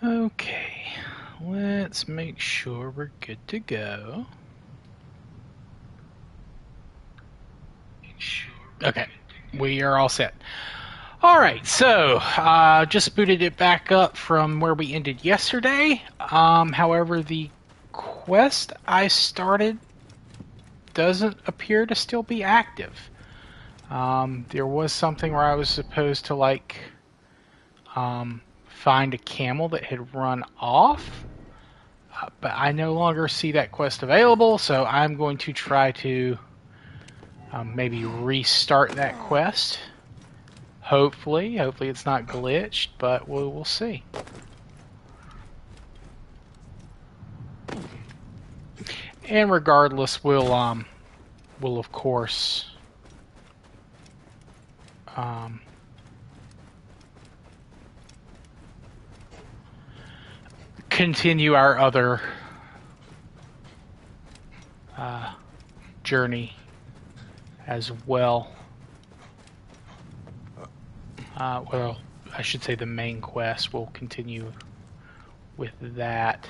Okay, let's make sure we're good to go. Okay, we are all set. Alright, so just booted it back up from where we ended yesterday. However, the quest I started doesn't appear to still be active. There was something where I was supposed to find a camel that had run off, but I no longer see that quest available, so I'm going to try to maybe restart that quest. Hopefully it's not glitched, but we'll see. And regardless, we'll of course continue our other journey as well. Well, I should say the main quest. We'll continue with that.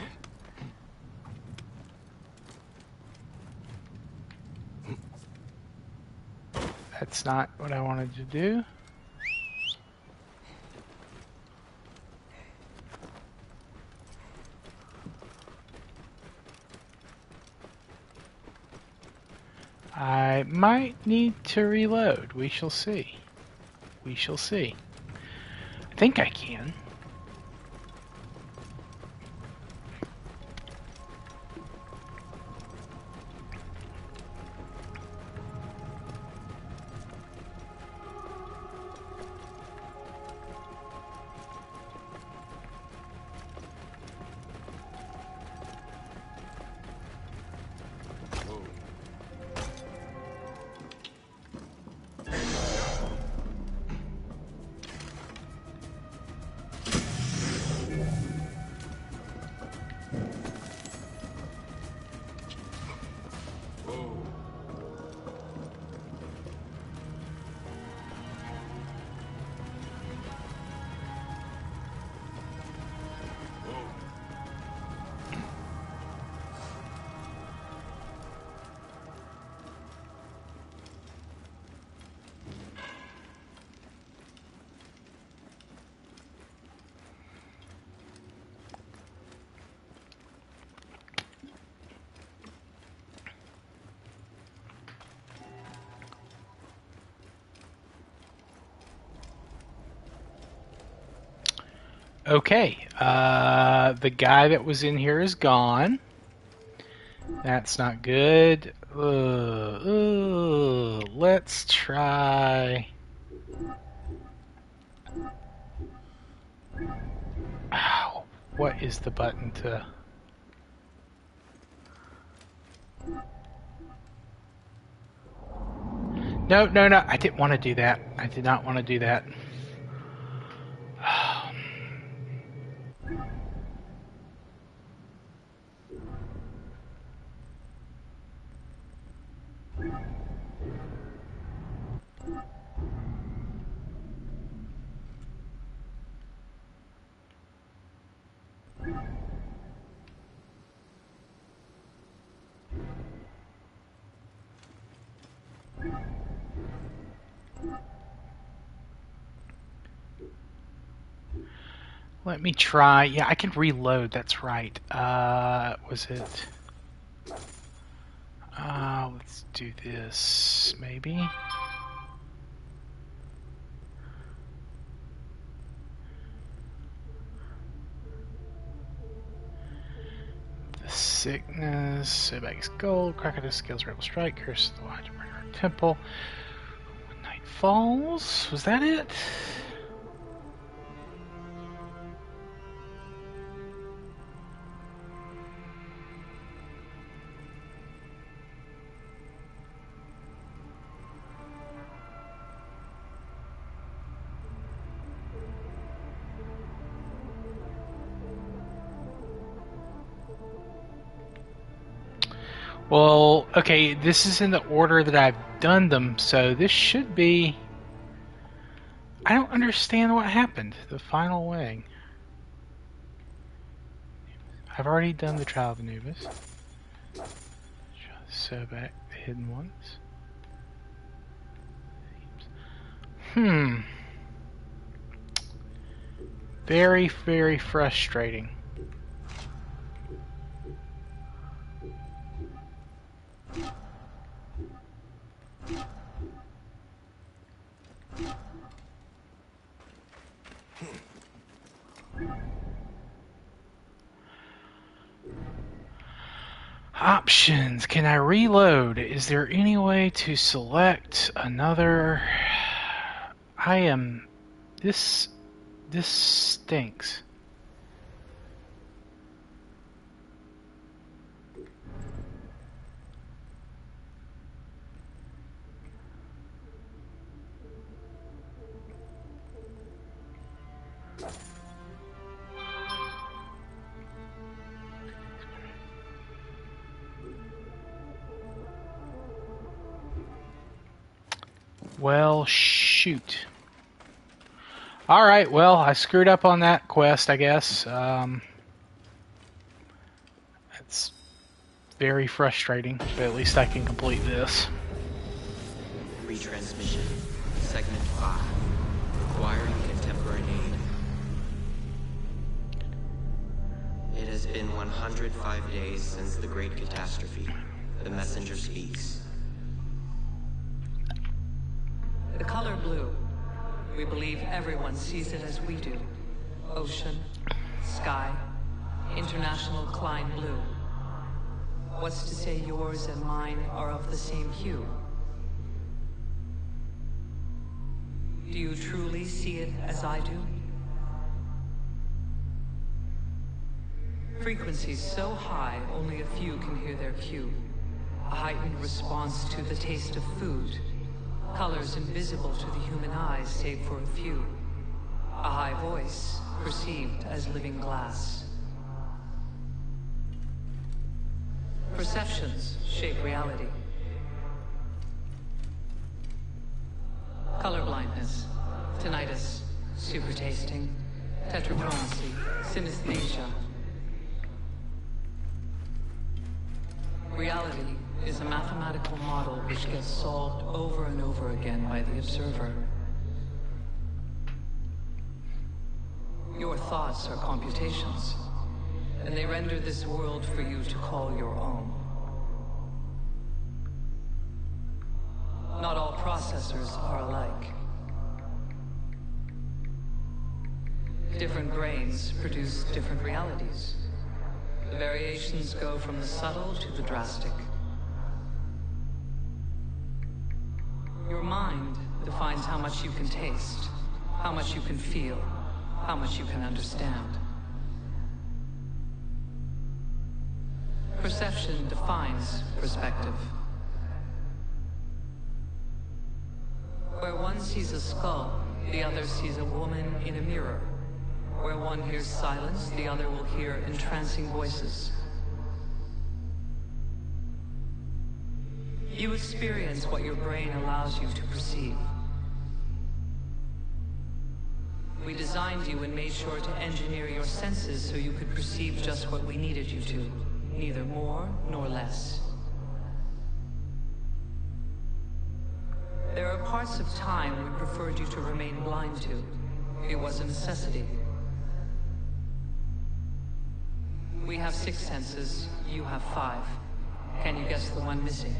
That's not what I wanted to do. I might need to reload. We shall see. We shall see. I think I can. Okay, the guy that was in here is gone. That's not good. Let's try... Ow, what is the button to... No, I didn't want to do that. I did not want to do that. Let me try. Yeah, I can reload. That's right. Was it? Let's do this, maybe. The sickness, Sobag's gold, Crocodile skills, rebel strike, curse of the watch, murder temple. When night falls, was that it? Well, okay, this is in the order that I've done them, so this should be... I don't understand what happened. The final wing. I've already done the Trial of Anubis. So back the hidden ones. Very, very frustrating. Options. Can I reload? Is there any way to select another? This stinks. Well, shoot. Alright, well, I screwed up on that quest, I guess. It's very frustrating, but at least I can complete this. Retransmission. Segment 5. Requiring contemporary aid. It has been 105 days since the Great Catastrophe. The messenger speaks. The color blue. We believe everyone sees it as we do. Ocean, sky, international Klein blue. What's to say yours and mine are of the same hue? Do you truly see it as I do? Frequencies so high, only a few can hear their cue. A heightened response to the taste of food. Colors invisible to the human eyes, save for a few. A high voice, perceived as living glass. Perceptions shape reality. Color blindness, tinnitus, super tasting, tetrachromacy, synesthesia. Reality is a mathematical model which gets solved over and over again by the observer. Your thoughts are computations, and they render this world for you to call your own. Not all processors are alike. Different brains produce different realities. The variations go from the subtle to the drastic. Your mind defines how much you can taste, how much you can feel, how much you can understand. Perception defines perspective. Where one sees a skull, the other sees a woman in a mirror. Where one hears silence, the other will hear entrancing voices. You experience what your brain allows you to perceive. We designed you and made sure to engineer your senses so you could perceive just what we needed you to, neither more nor less. There are parts of time we preferred you to remain blind to. It was a necessity. We have 6 senses, you have 5. Can you guess the one missing?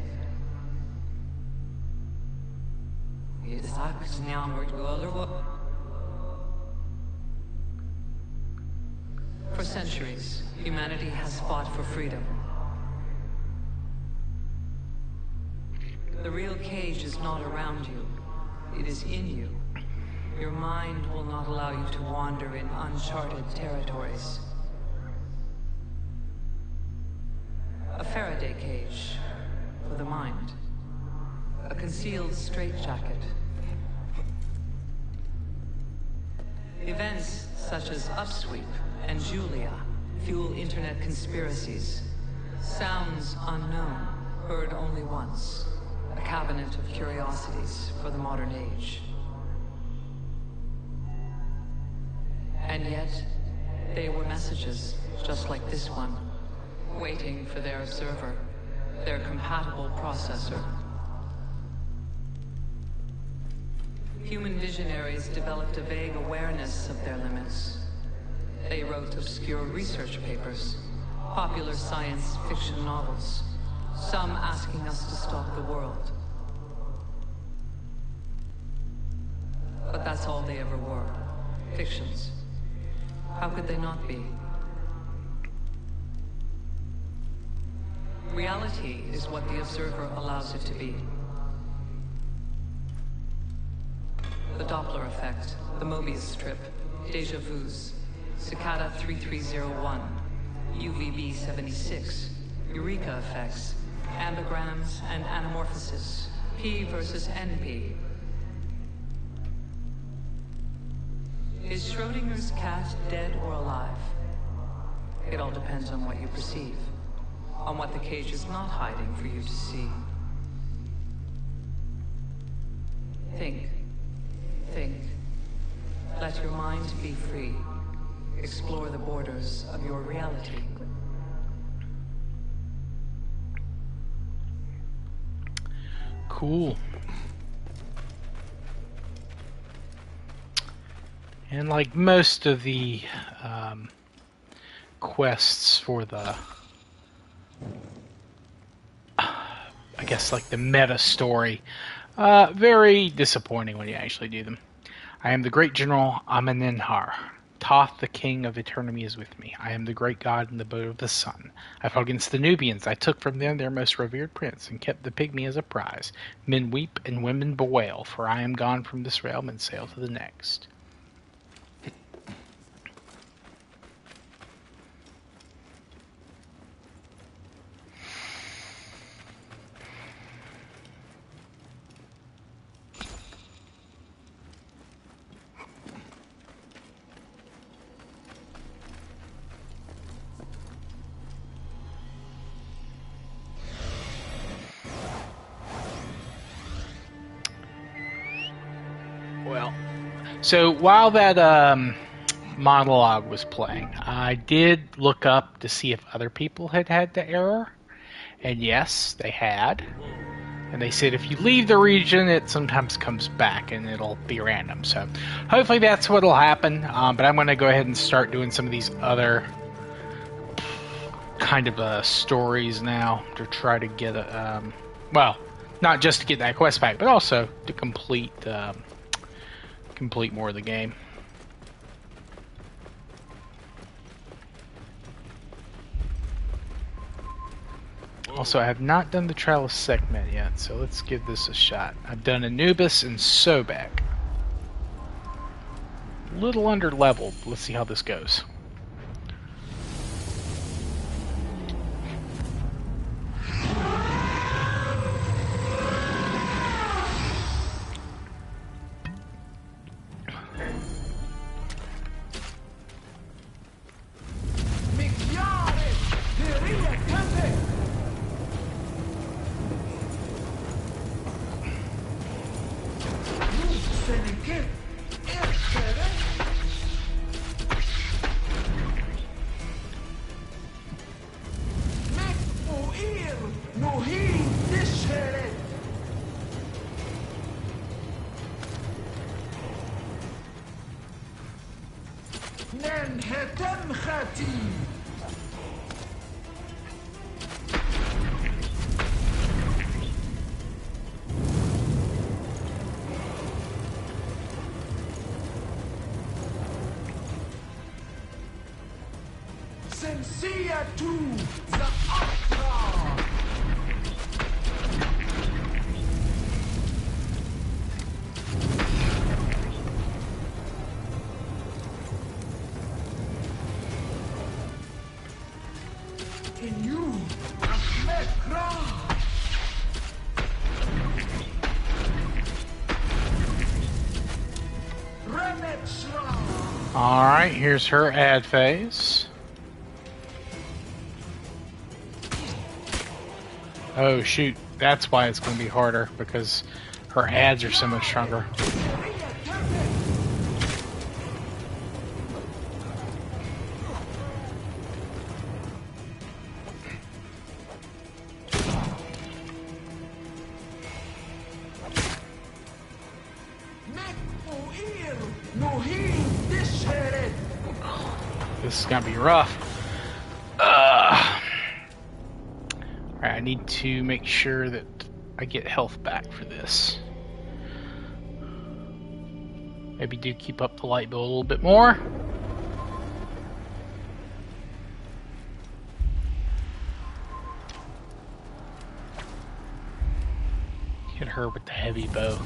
For centuries, humanity has fought for freedom. The real cage is not around you. It is in you. Your mind will not allow you to wander in uncharted territories. A Faraday cage for the mind. A concealed straitjacket. Events such as Upsweep and Julia fuel internet conspiracies. Sounds unknown, heard only once. A cabinet of curiosities for the modern age. And yet, They were messages, just like this one, waiting for their observer, their compatible processor. Human visionaries developed a vague awareness of their limits. They wrote obscure research papers, popular science fiction novels, some asking us to stop the world. But that's all they ever were, fictions. How could they not be? Reality is what the observer allows it to be. The Doppler effect, the Mobius strip, déjà vus, Cicada 3301, UVB 76, Eureka effects, ambigrams and anamorphosis, P versus NP. Is Schrodinger's cat dead or alive? It all depends on what you perceive, on what the cage is not hiding for you to see. Think. Think. Let your mind be free. Explore the borders of your reality. Cool. And like most of the quests for the, I guess like the meta story, very disappointing when you actually do them. I am the great general Amenenhar. Thoth, the king of eternity, is with me. I am the great god in the boat of the sun. I fought against the Nubians. I took from them their most revered prince, and kept the pygmy as a prize. Men weep and women bewail, for I am gone from this realm and sail to the next. So while that monologue was playing, I did look up to see if other people had had the error, and yes, they had. And they said if you leave the region, it sometimes comes back and it'll be random. So hopefully that's what'll happen. But I'm going to go ahead and start doing some of these other kind of stories now to try to get well, not just to get that quest back, but also to complete more of the game. Also, I have not done the Trial of Sekhmet yet, so let's give this a shot. I've done Anubis and Sobek. A little under leveled. Let's see how this goes. Alright, here's her ad phase. Oh shoot, that's why it's going to be harder, because her ads are so much stronger. This is gonna be rough. Alright, I need to make sure that I get health back for this. Maybe do keep up the light bill a little bit more. Hit her with the heavy bow.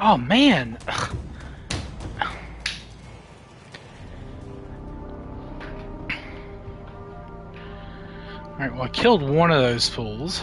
Oh man! Ugh. Alright, well I killed one of those fools.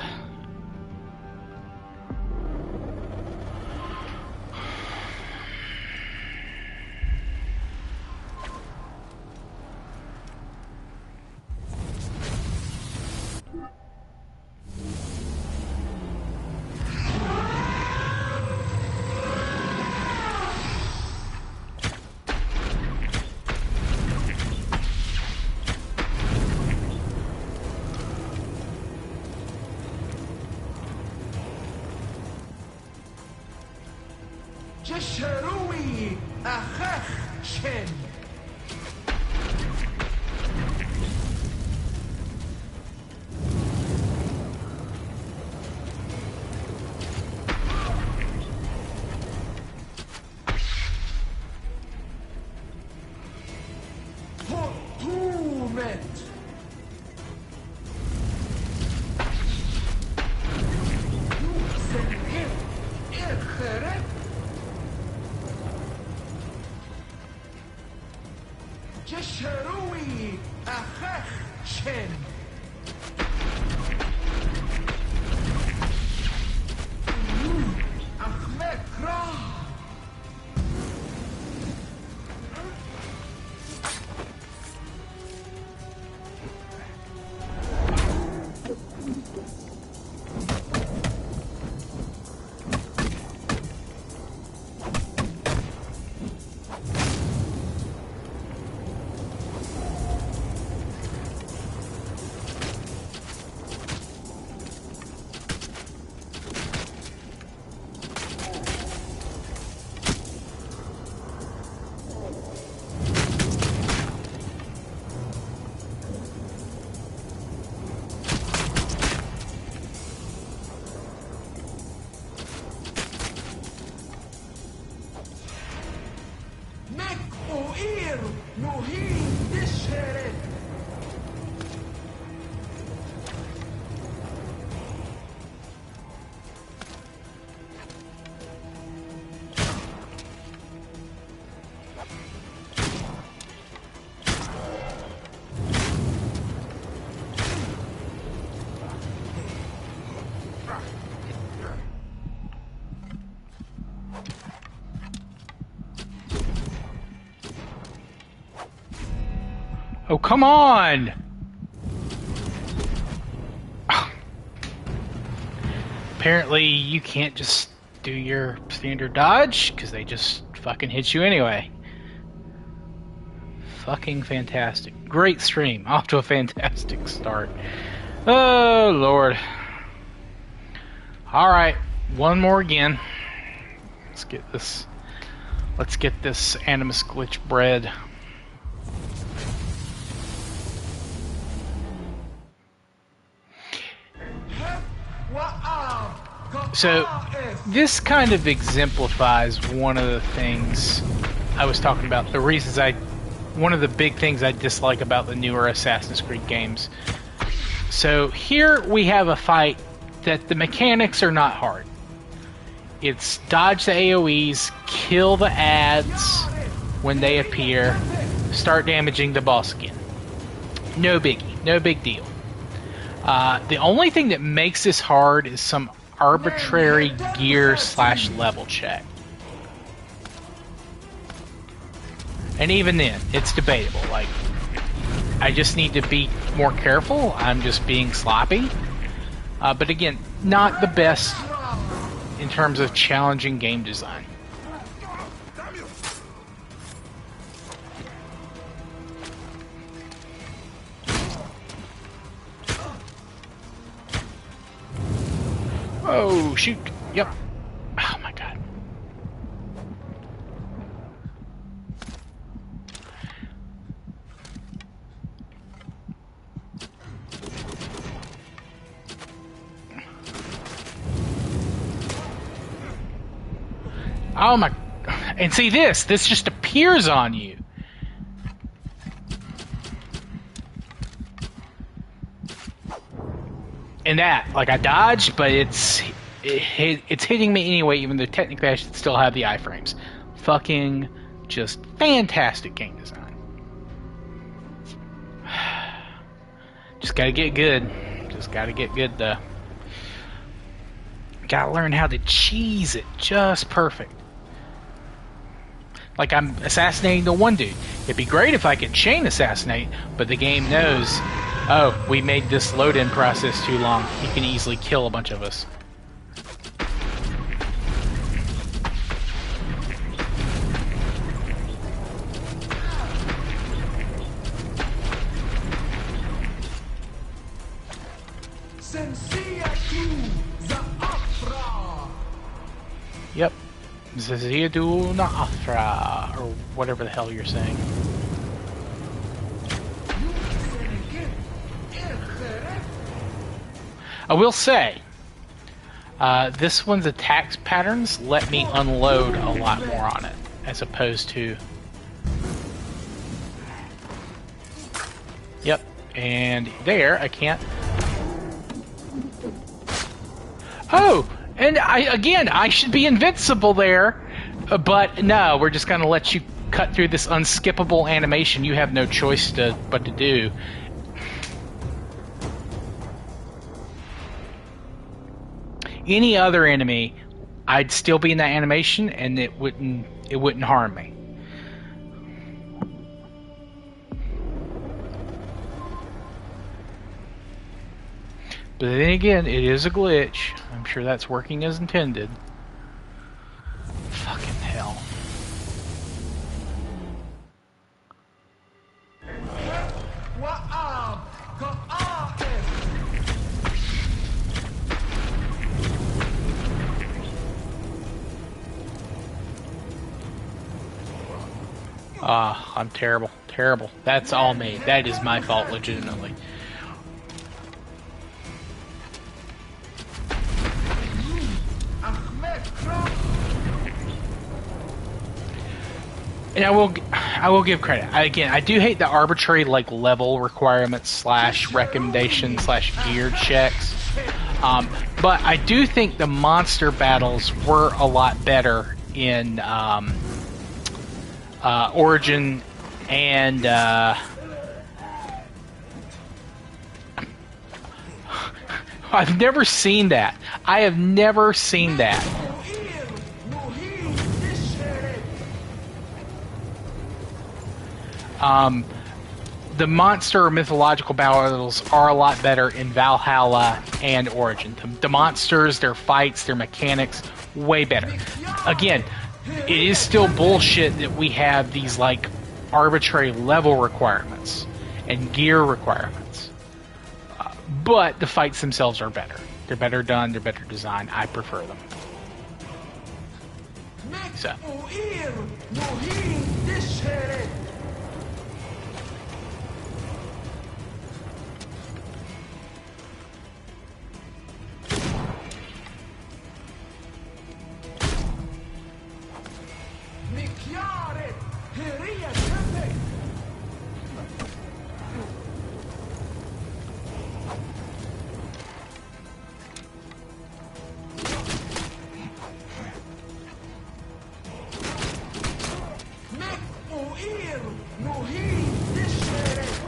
Oh, come on! Apparently, you can't just do your standard dodge, because they just fucking hit you anyway. Fucking fantastic. Great stream. Off to a fantastic start. Oh, Lord. Alright, one more again. Let's get this Animus Glitch bread. So, this kind of exemplifies one of the things I was talking about. One of the big things I dislike about the newer Assassin's Creed games. So, here we have a fight that the mechanics are not hard. It's dodge the AoEs, kill the ads when they appear, start damaging the boss again. No biggie, no big deal. The only thing that makes this hard is some arbitrary gear / level check. And even then, it's debatable. Like, I just need to be more careful. I'm just being sloppy. But again, not the best in terms of challenging game design. Oh, shoot. Yep. Oh, my God. Oh, my... And see this. This just appears on you. And that, like, I dodged, but it's hitting me anyway, even though technically I should still have the iframes. Fucking just fantastic game design. Just gotta get good. Just gotta get good, though. Gotta learn how to cheese it just perfect. Like, I'm assassinating the one dude. It'd be great if I could chain assassinate, but the game knows, oh, we made this load-in process too long. He can easily kill a bunch of us. Yep. Ziadu Naafra, or whatever the hell you're saying. I will say, this one's attack patterns let me unload a lot more on it, as opposed to... Yep, and there, I can't... Oh! And I should be invincible there, but no, we're just gonna let you cut through this unskippable animation you have no choice but to do. Any other enemy, I'd still be in that animation and it wouldn't harm me. But then again, it is a glitch. I'm sure that's working as intended. Fucking hell. I'm terrible. Terrible. That's all me. That is my fault, legitimately. And I will give credit. I do hate the arbitrary like level requirements / recommendation / gear checks. But I do think the monster battles were a lot better in Origin and I've never seen that. I have never seen that. The monster or mythological battles are a lot better in Valhalla and Origin. The monsters, their fights, their mechanics way better. Again, it is still bullshit that we have these like arbitrary level requirements and gear requirements, but the fights themselves are better. They're better done. They're better designed. I prefer them. So.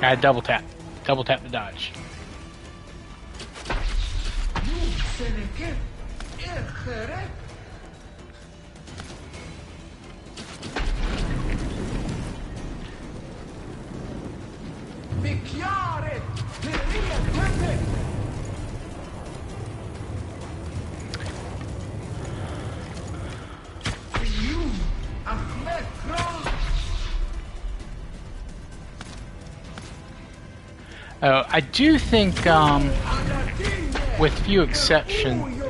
Gotta double tap. Double tap to dodge. I do think, with few exceptions,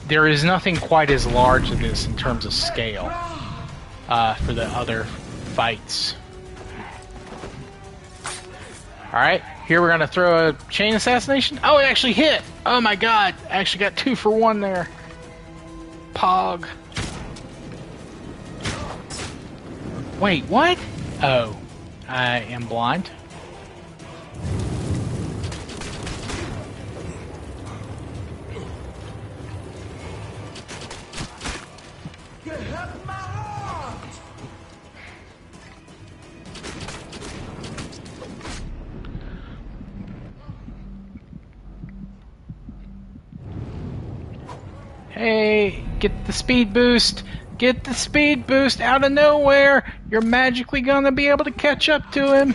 there is nothing quite as large as this in terms of scale for the other fights. Alright, here we're going to throw a chain assassination. Oh, it actually hit! Oh my god, I actually got 2 for 1 there. Pog. Wait, what? Oh, I am blind. Hey, get the speed boost! Get the speed boost out of nowhere! You're magically gonna be able to catch up to him!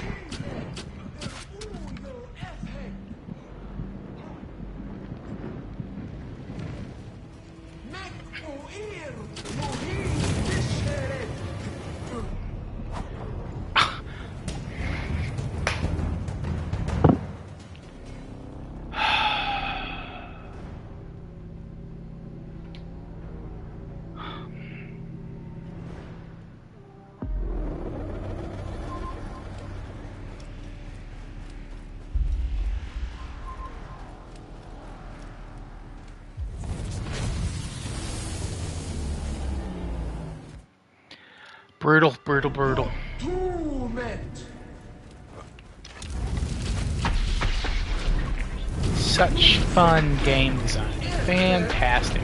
Brutal, brutal, brutal. Such fun game design. Fantastic.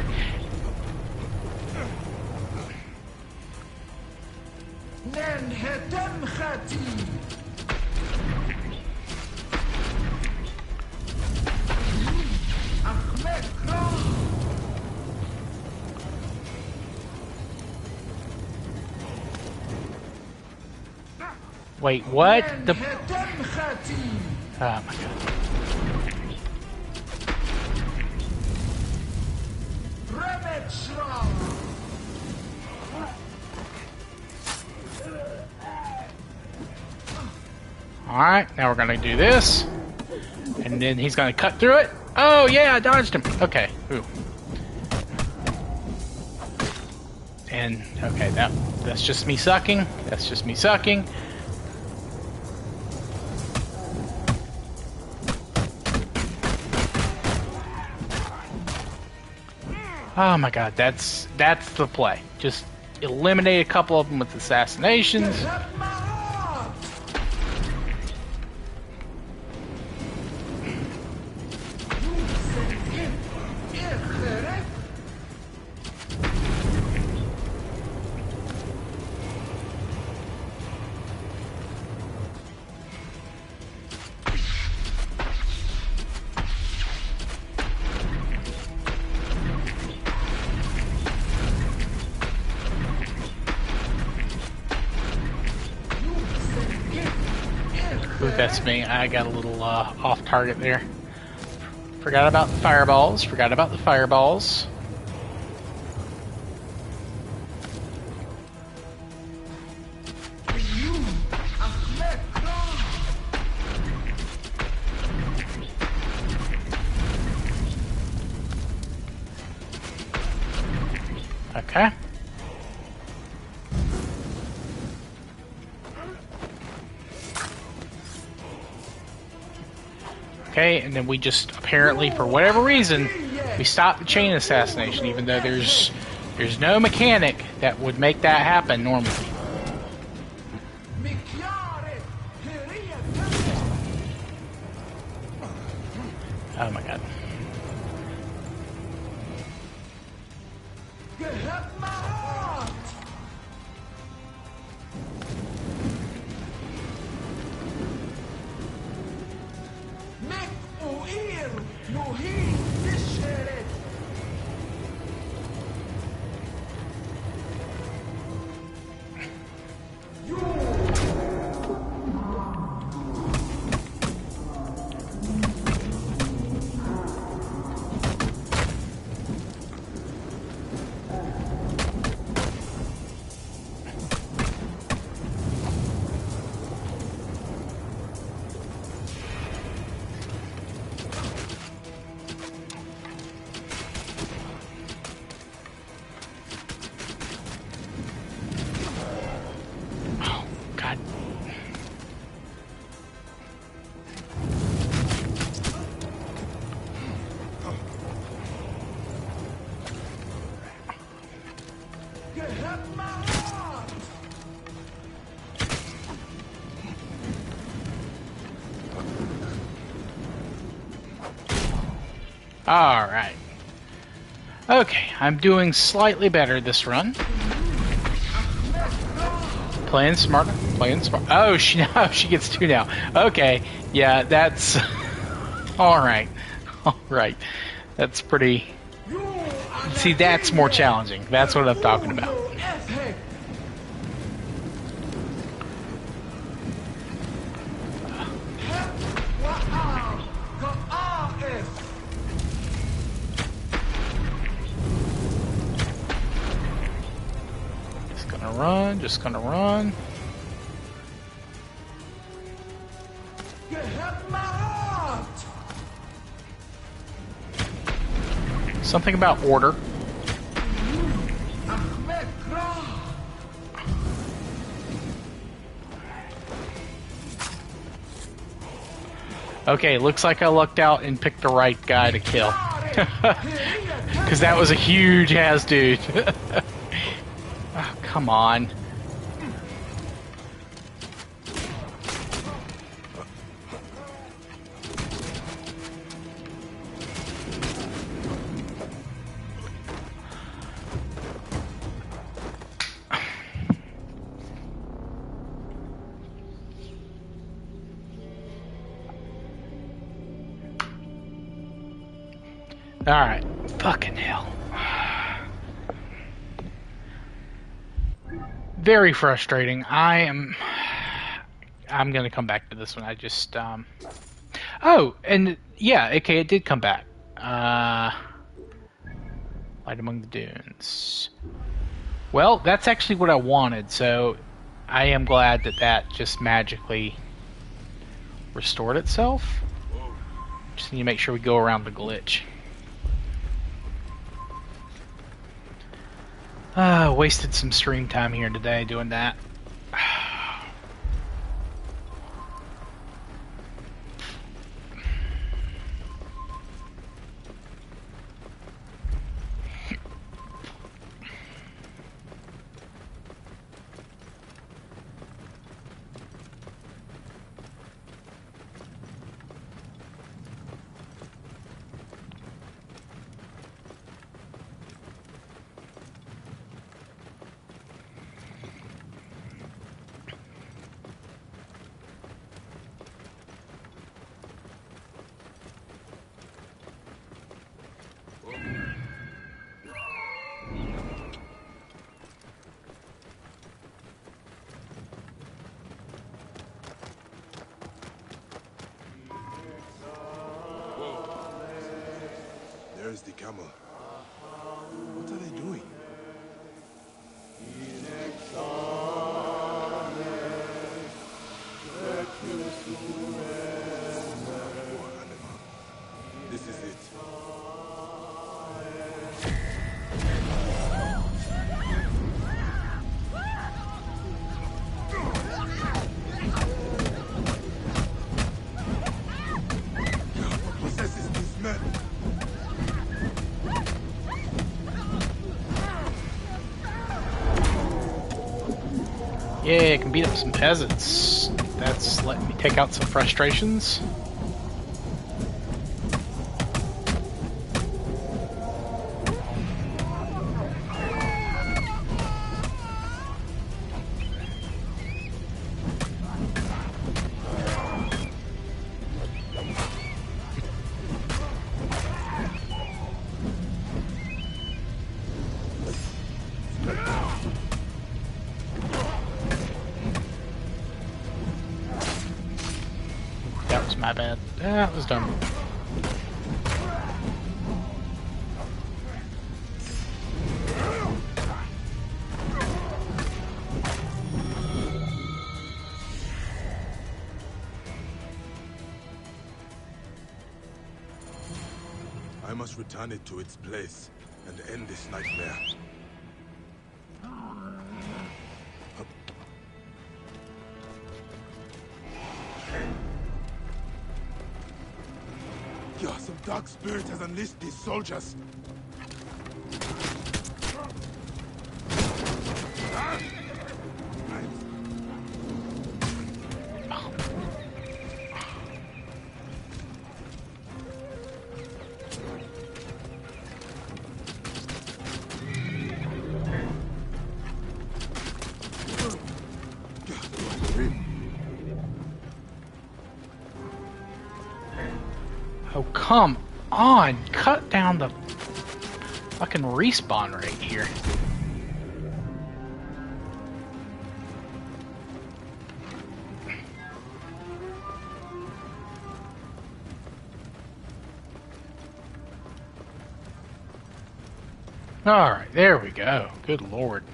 Wait, what? The... Oh my god. Alright, now we're gonna do this. And then he's gonna cut through it. Oh yeah, I dodged him. Okay. Ooh. And okay, that's just me sucking. That's just me sucking. Oh my god, that's the play. Just eliminate a couple of them with assassinations. That's me. I got a little off target there. Forgot about the fireballs. Forgot about the fireballs. Okay. Okay, and then we just apparently, for whatever reason, we stopped the chain assassination, even though there's no mechanic that would make that happen normally. Oh my god. Alright. Okay, I'm doing slightly better this run. Playing smart. Playing smart. Oh, she gets 2 now. Okay, yeah, that's... Alright. Alright. That's pretty... See, that's more challenging. That's what I'm talking about. Just gonna run. Something about order. Okay, looks like I lucked out and picked the right guy to kill. Because that was a huge ass dude. Oh, come on. Alright. Fucking hell. Very frustrating. I'm gonna come back to this one. I just, Oh, and, yeah, okay, it did come back. Light Among the Dunes. Well, that's actually what I wanted, so I am glad that that just magically restored itself. Just need to make sure we go around the glitch. Wasted some stream time here today doing that. Where's the camel? What are they doing? Poor animal. This is it. What possesses these men? Yeah, I can beat up some peasants. That's letting me take out some frustrations. That was my bad. That was dumb. I must return it to its place and end this nightmare. Yeah, some dark spirit has unleashed these soldiers. Oh, come on! Cut down the fucking respawn rate here. Alright, there we go. Good lord.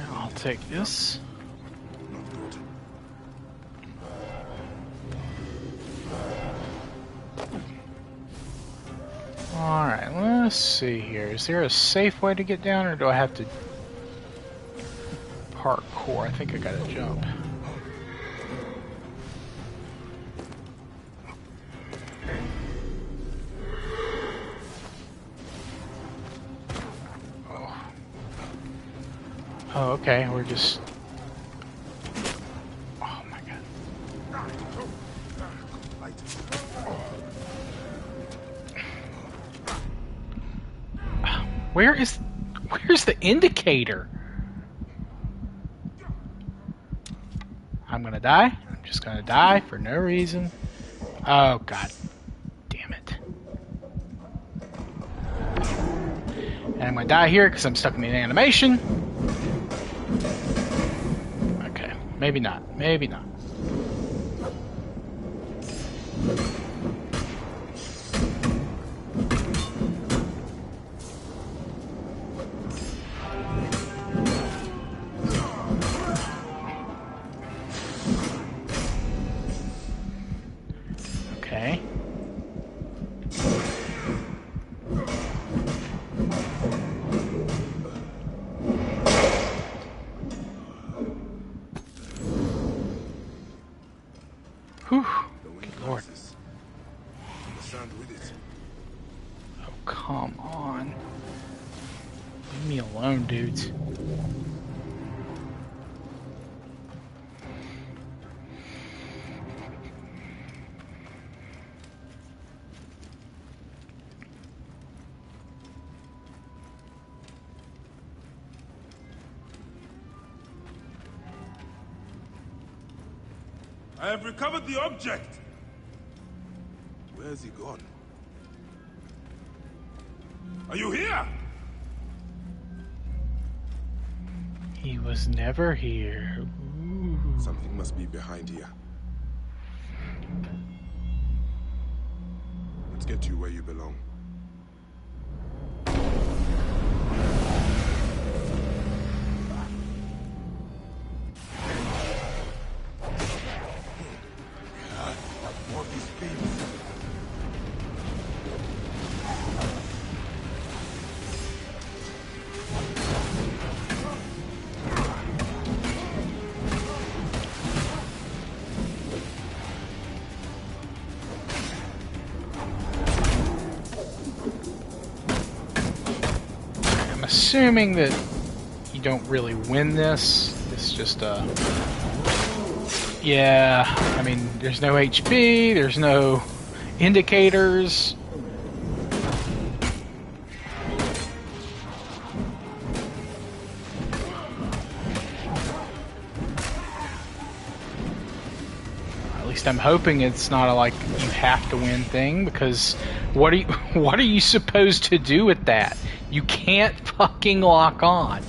I'll take this. Not good. Alright, let's see here. Is there a safe way to get down, or do I have to parkour? I think I gotta jump. Oh, okay, we're just... Oh my god. Where's the indicator? I'm gonna die. I'm just gonna die for no reason. Oh god. Damn it. And I'm gonna die here because I'm stuck in the animation. Okay, maybe not. Maybe not. Okay. Whew. The wind Good lord. rises. And the sand with it. Oh, come on. Leave me alone, dudes. I have recovered the object! Where has he gone? Are you here? He was never here. Ooh. Something must be behind here. Let's get you where you belong. More of these beams. I'm assuming that you don't really win this. It's just yeah, I mean, there's no HP, there's no indicators. At least I'm hoping it's not a like you have to win thing, because what are you supposed to do with that? You can't fucking lock on.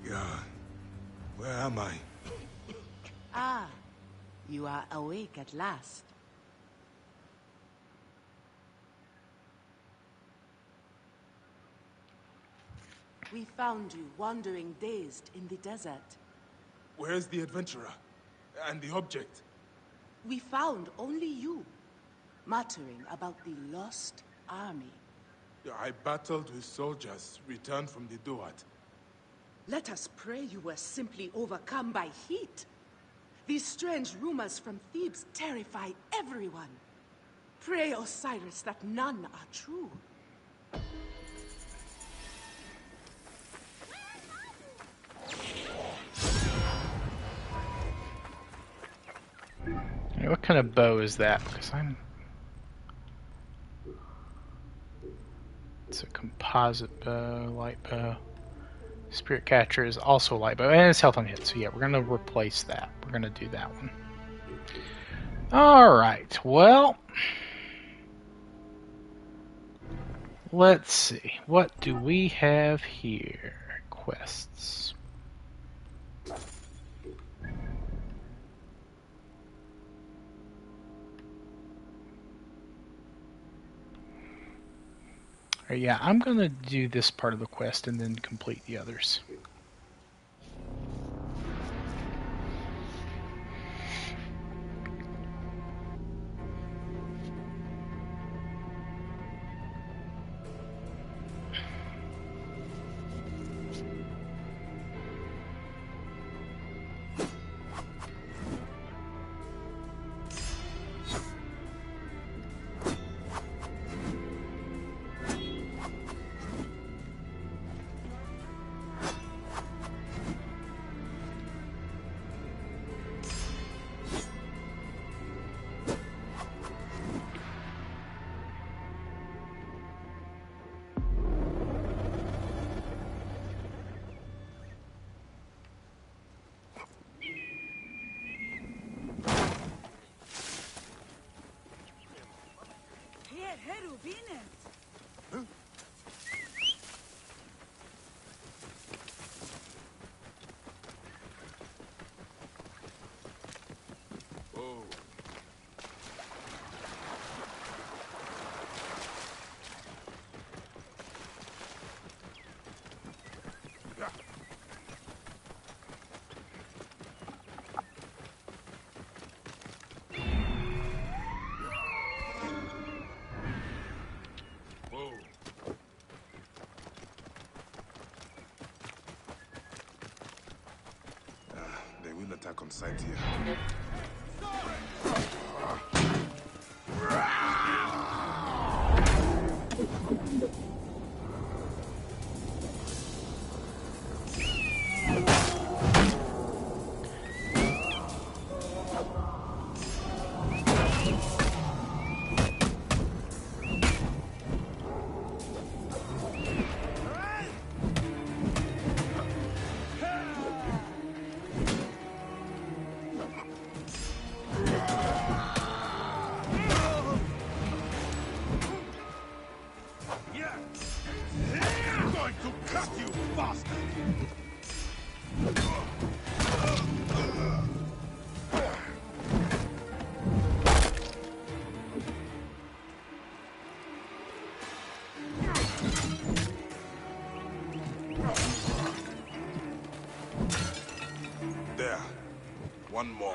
Yeah. Where am I? Ah, you are awake at last. We found you wandering dazed in the desert. Where's the adventurer? And the object? We found only you, muttering about the lost army. I battled with soldiers returned from the Duat. Let us pray you were simply overcome by heat. These strange rumors from Thebes terrify everyone. Pray, Osiris, that none are true. Hey, what kind of bow is that? Because it's a composite bow, light bow. Spirit Catcher is also a light bow, and it's health on hit. So yeah, we're gonna replace that. We're gonna do that one. All right. Well, let's see. What do we have here? Quests. Yeah, I'm gonna do this part of the quest and then complete the others. attack on sight here. There. One more.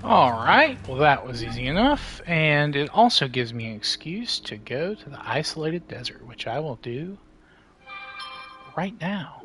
Alright, well that was easy enough, and it also gives me an excuse to go to the isolated desert, which I will do right now.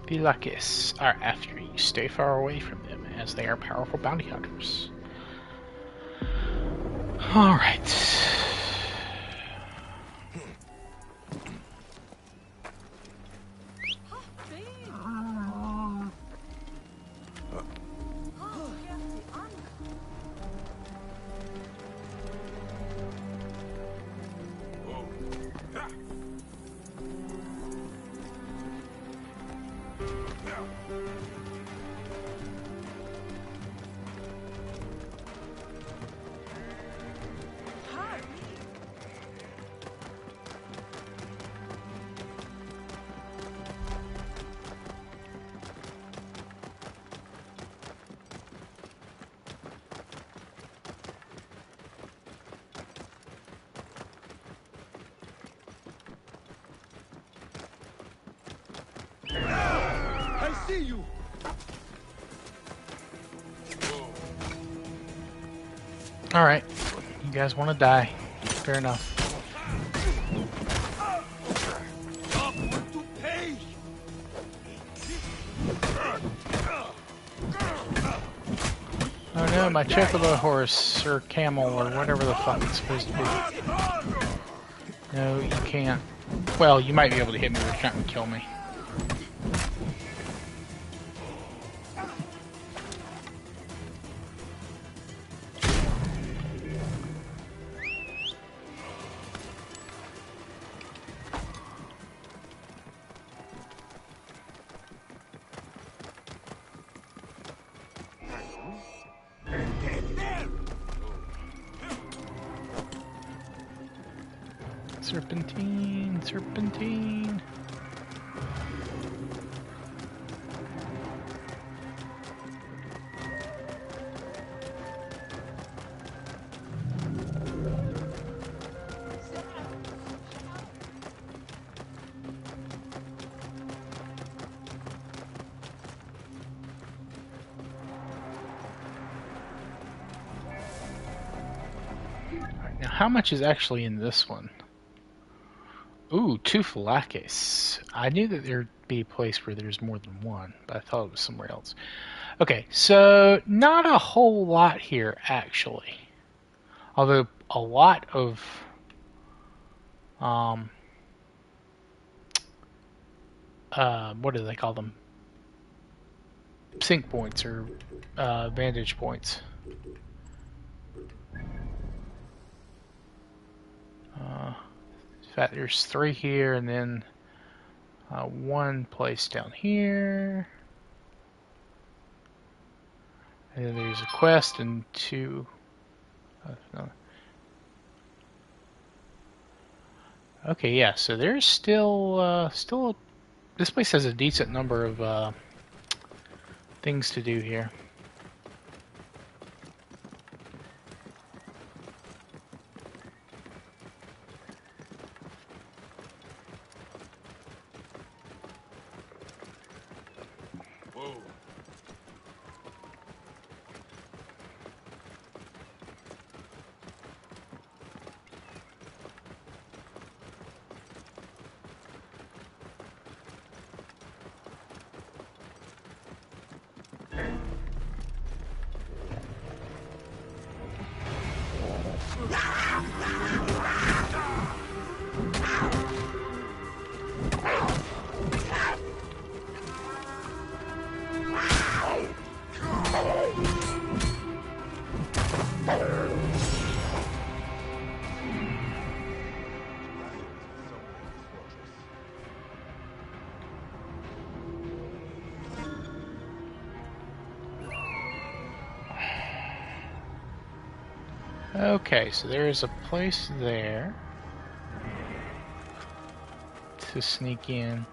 Vilakis are after you. Stay far away from them, as they are powerful bounty hunters. Alright. See you. Alright. You guys want to die. Fair enough. Oh no, my chocobo horse, or camel, or whatever the fuck it's supposed to be. No, you can't. Well, you might be able to hit me with a shot and kill me. Serpentine, serpentine. Now, how much is actually in this one? Ooh, 2 Phylakes. I knew that there'd be a place where there's more than one, but I thought it was somewhere else. Okay, so not a whole lot here, actually. Although a lot of what do they call them? Sync points or vantage points. In fact, there's 3 here, and then one place down here. And then there's a quest and two. No. Okay, yeah. So there's still. This place has a decent number of things to do here. Whoa. Okay, so there is a place there to sneak in.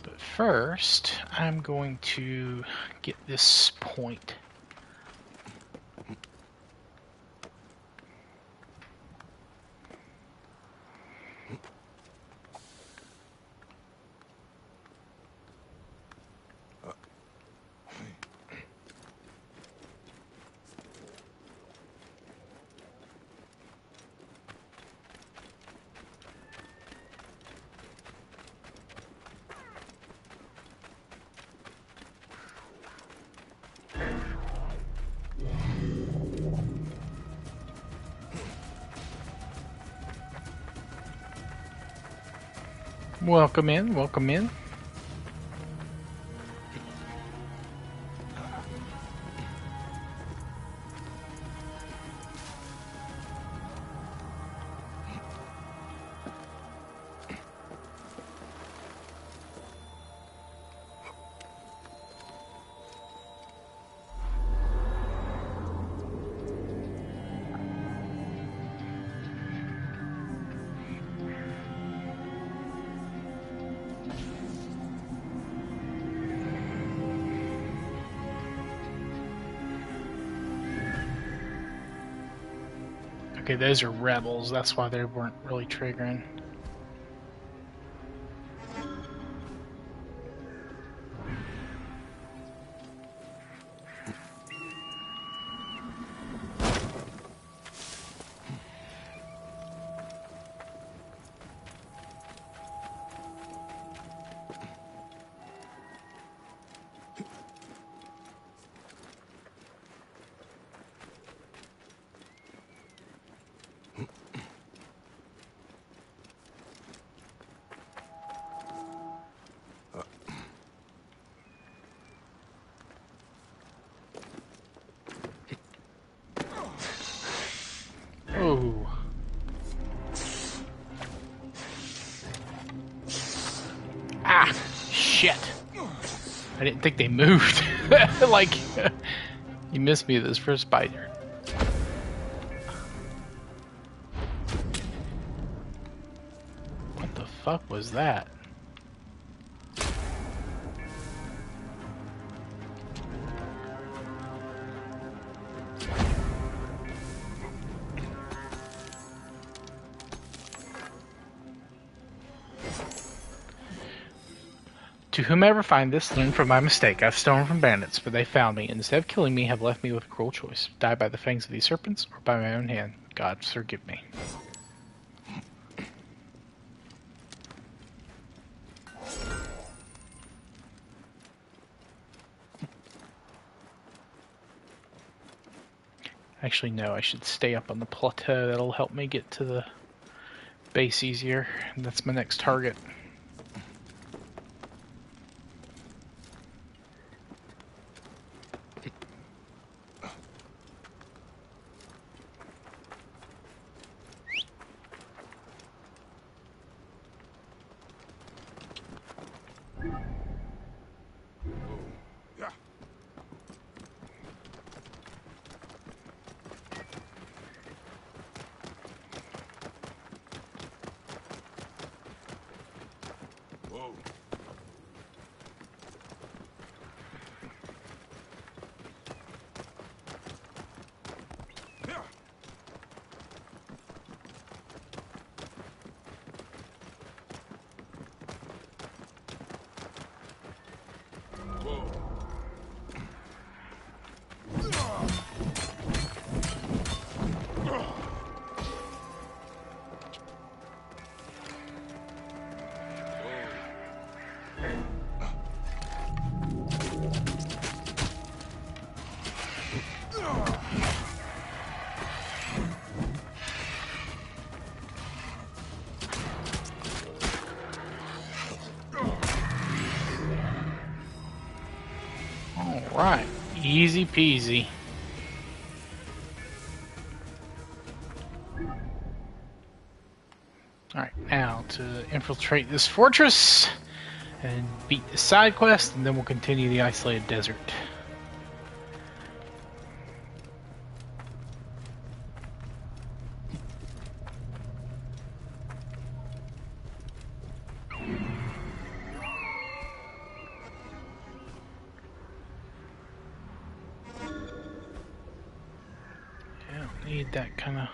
But first, I'm going to get this point. Welcome in, welcome in. Okay, those are rebels, that's why they weren't really triggering. Oh. Ah, shit. I didn't think they moved. Like, you missed me this first bite. What the fuck was that? To whomever find this, learn from my mistake. I've stolen from bandits, but they found me, and instead of killing me, have left me with a cruel choice. Die by the fangs of these serpents, or by my own hand. God, forgive me. Actually, no, I should stay up on the plateau. That'll help me get to the base easier. And that's my next target. Right, easy peasy. Alright, now to infiltrate this fortress and beat the side quest, and then we'll continue the isolated desert. I don't need that kind of...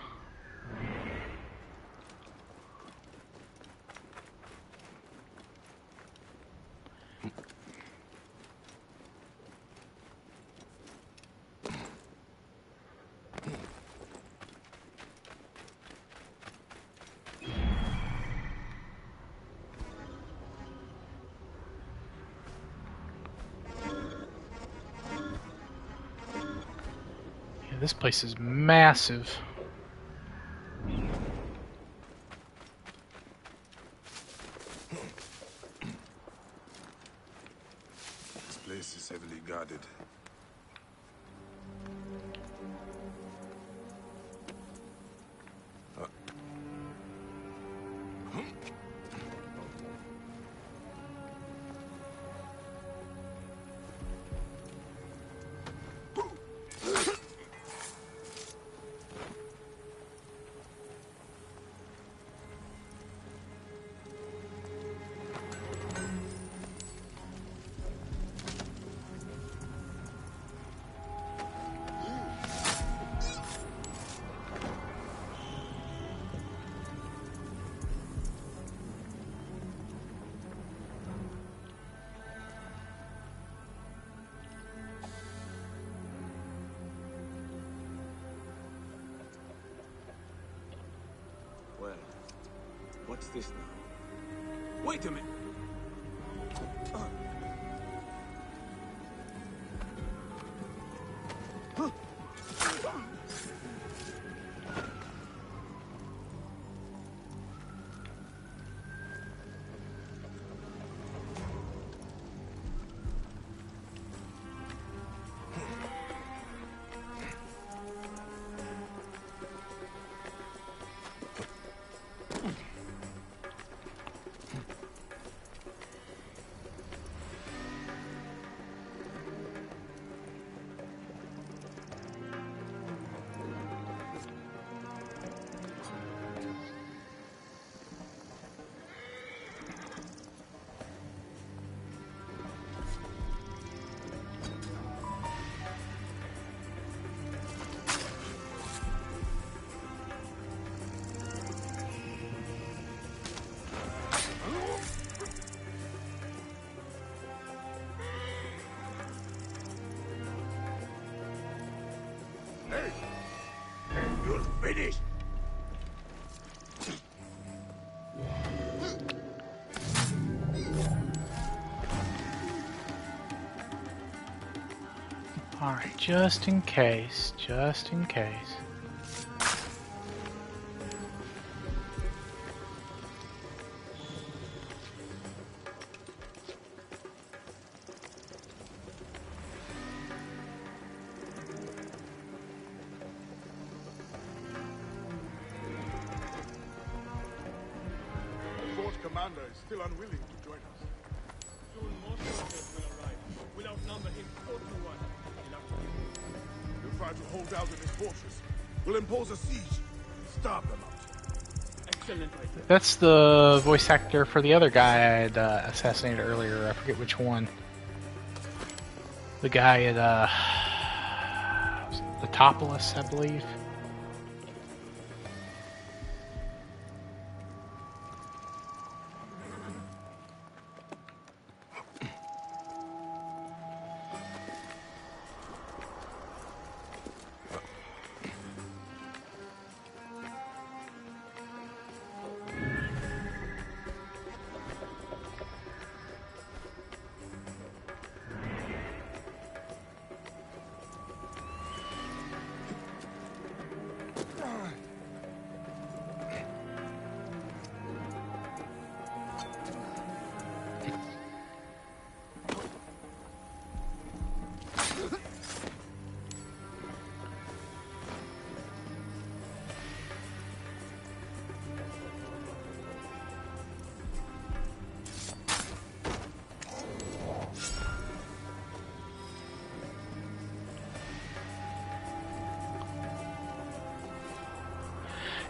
Yeah, this place is massive. This place is heavily guarded. Well, what's this now? Wait a minute! You're finished! Alright, just in case, just in case. The Fort commander is still unwilling to join us. Soon more soldiers will arrive. We'll outnumber him 4 to 1. He'll have to give We'll try to hold out in his fortress. We'll impose a siege and starve them out. excellent idea. That's the voice actor for the other guy I had assassinated earlier. I forget which one. The guy at the Topolis, I believe.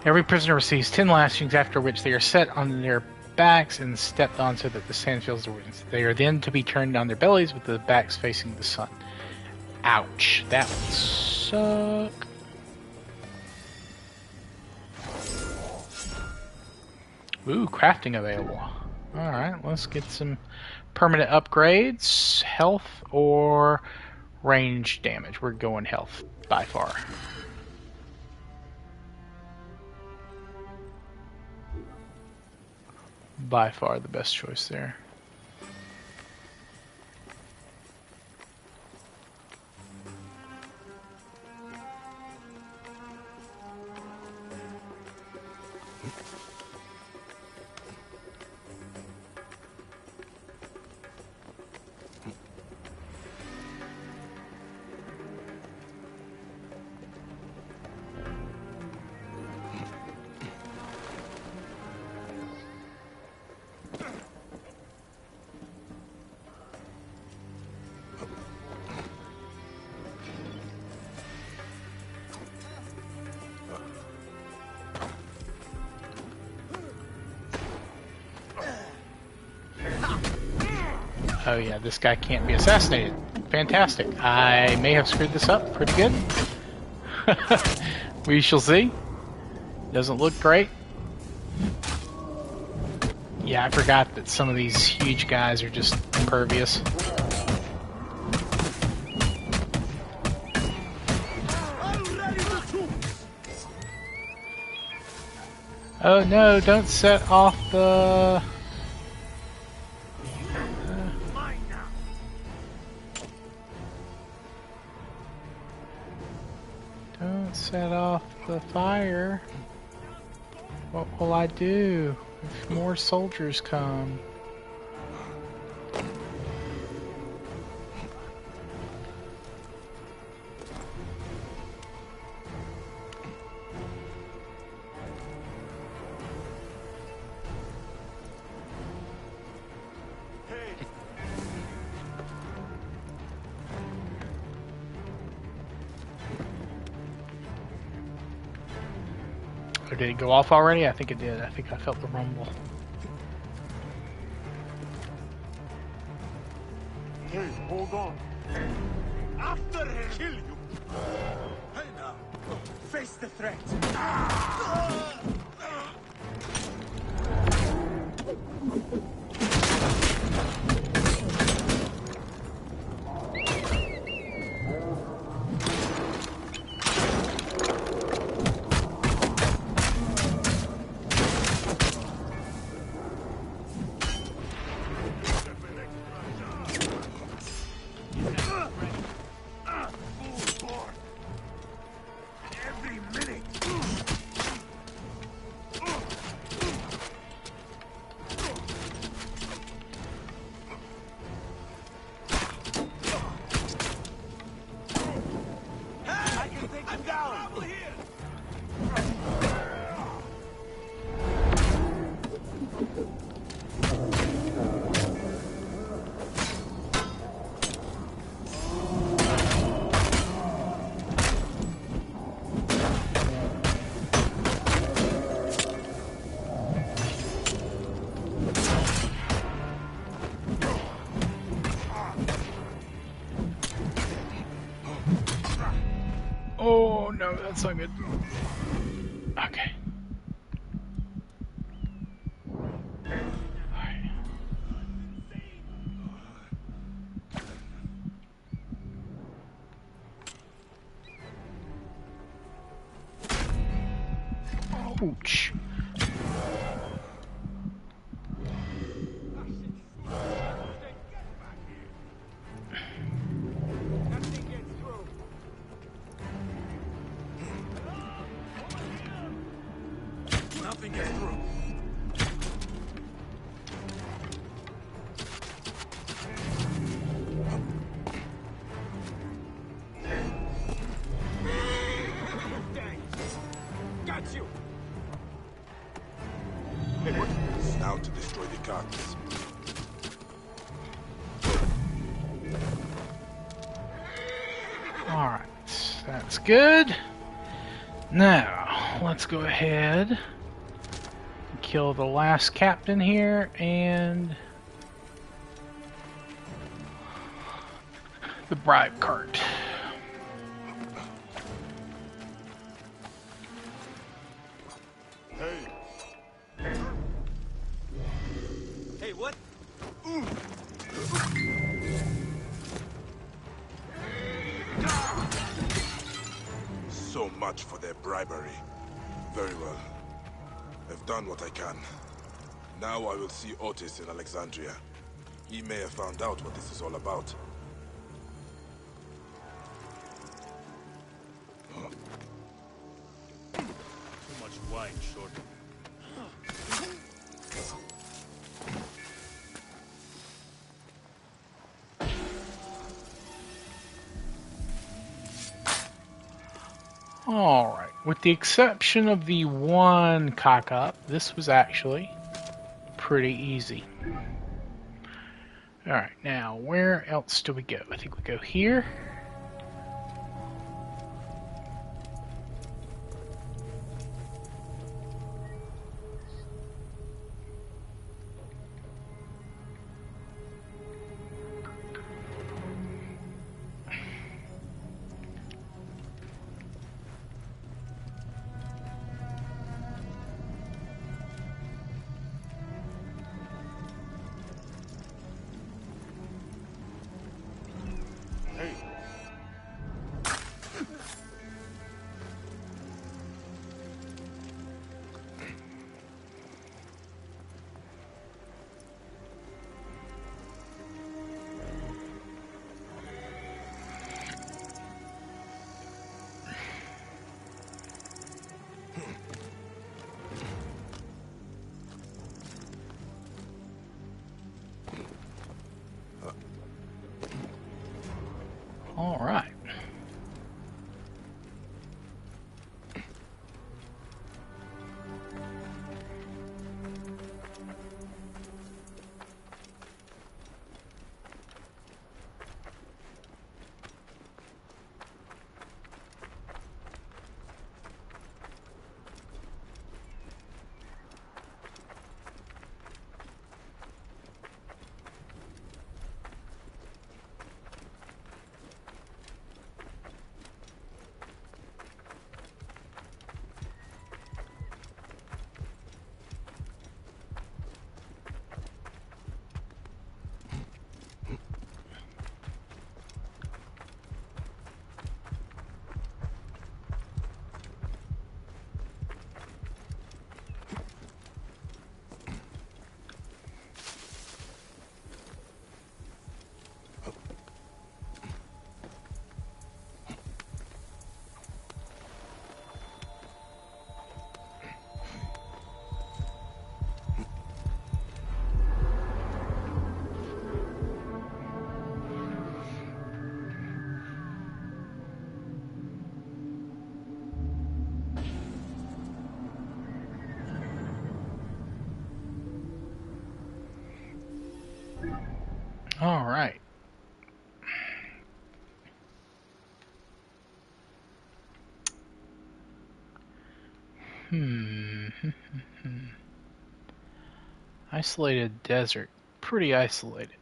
Every prisoner receives 10 lashings, after which they are set on their backs and stepped on so that the sand fills their wounds. They are then to be turned on their bellies with the backs facing the sun. Ouch. That would suck. Ooh, crafting available. Alright, let's get some permanent upgrades. Health or range damage. We're going health by far. By far the best choice there. Oh yeah, this guy can't be assassinated. Fantastic. I may have screwed this up pretty good. We shall see. Doesn't look great. Yeah, I forgot that some of these huge guys are just impervious. Oh no, don't set off the... Don't set off the fire. What will I do if more soldiers come? Or did it go off already? I think it did. I think I felt the rumble. Hey, hold on. After him! Kill you! Hey now. Face the threat! Oh no, that's not good. Okay. Alright. Ouch. Nothing gets through. Got you! It's now to destroy the carcass. Alright, that's good. Now, let's go ahead and kill the last captain here and the bribe cart. Hey, what? So much for their bribery. Very well. I've done what I can. Now I will see Otis in Alexandria. He may have found out what this is all about. Too much wine, short. Alright, with the exception of the one cock up, this was actually pretty easy. Alright, now where else do we go? I think we go here. Alright. Alright. Isolated desert. Pretty isolated.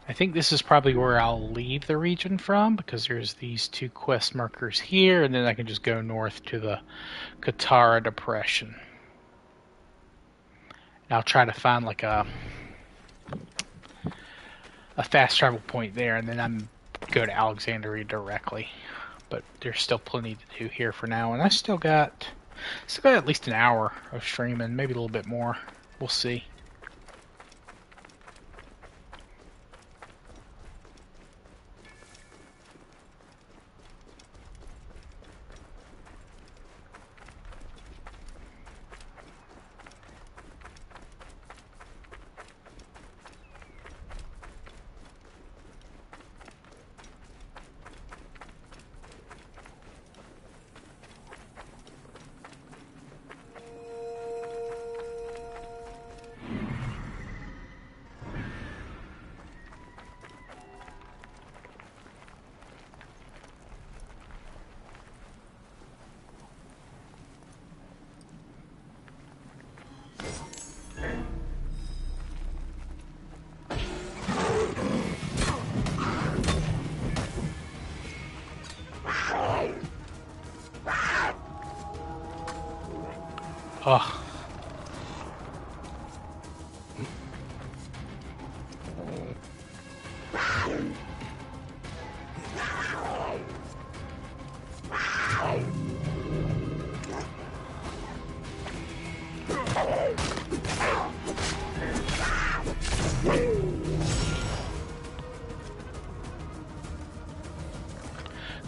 I think this is probably where I'll leave the region from, because there's these two quest markers here, and then I can just go north to the Qattara Depression. And I'll try to find like a fast travel point there, and then I'm go to Alexandria directly. But there's still plenty to do here for now, and I still got at least an hour of streaming, maybe a little bit more. We'll see. Oh.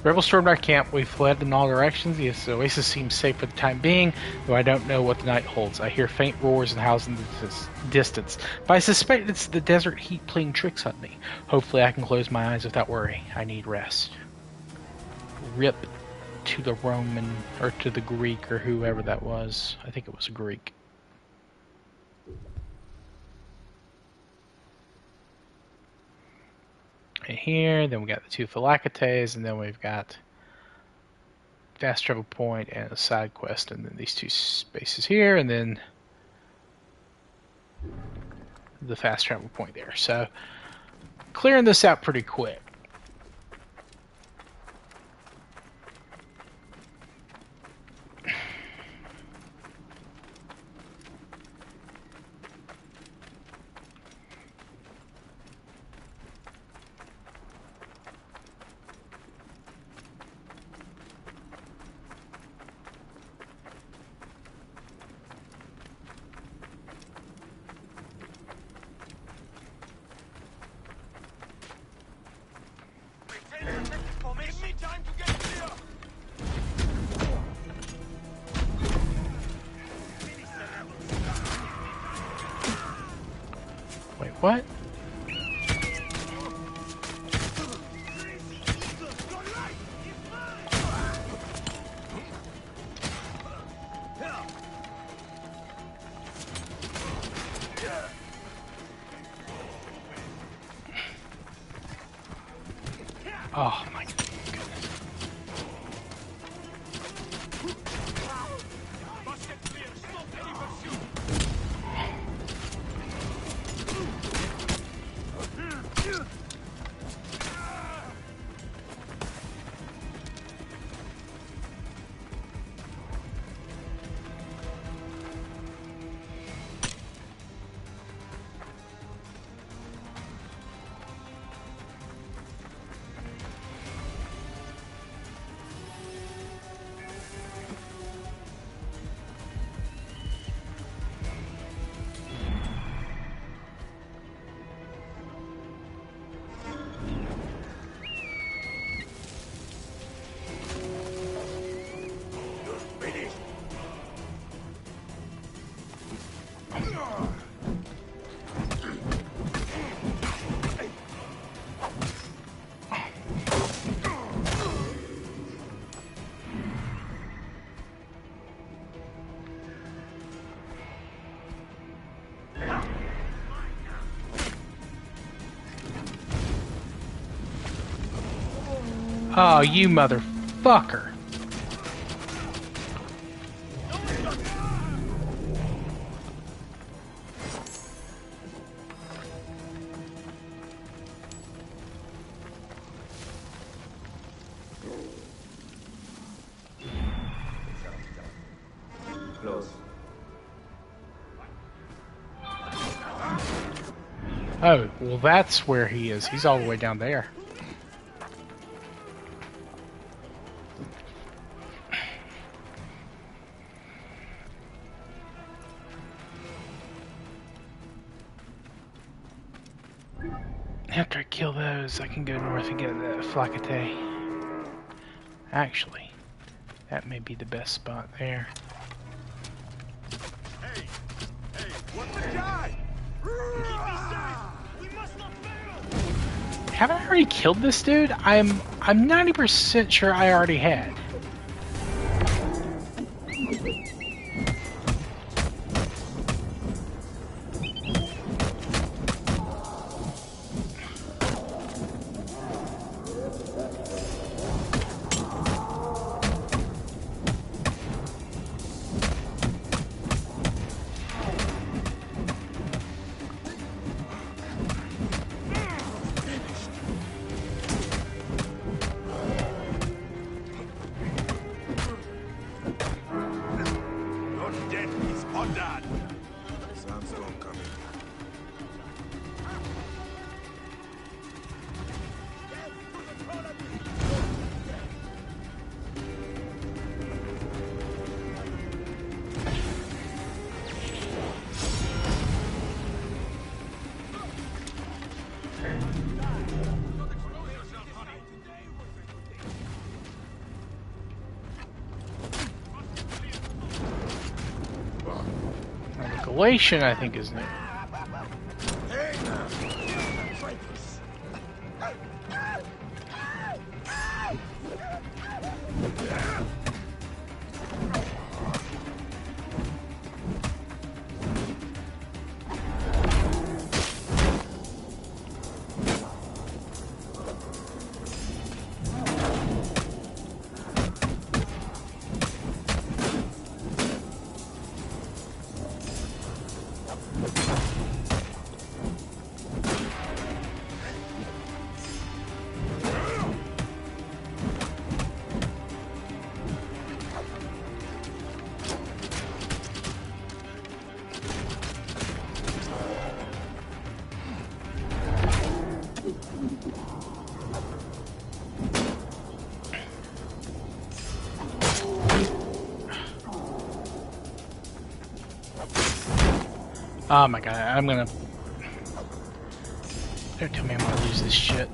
Rebels stormed our camp. We fled in all directions. The oasis seems safe for the time being, though I don't know what the night holds. I hear faint roars and howls in the distance, but I suspect it's the desert heat playing tricks on me. Hopefully I can close my eyes without worry. I need rest. Rip to the Roman, or to the Greek, or whoever that was. I think it was a Greek. Right here, then we got the two Phylactetes, and then we've got fast travel point and a side quest, and then these two spaces here, and then the fast travel point there. So clearing this out pretty quick. Wait, what? Oh my goodness. Oh, you motherfucker. Close. Oh, well that's where he is. He's all the way down there. After I kill those, I can go north and get the Flacate. Actually, that may be the best spot there. Hey! Hey, what the guy? Keep me safe! We must not fail! Haven't I already killed this dude? I'm 90% sure I already had. Revelation, I think, is new. Hey now! Try this. Oh my god, I'm gonna... Don't tell me I'm gonna lose this shit.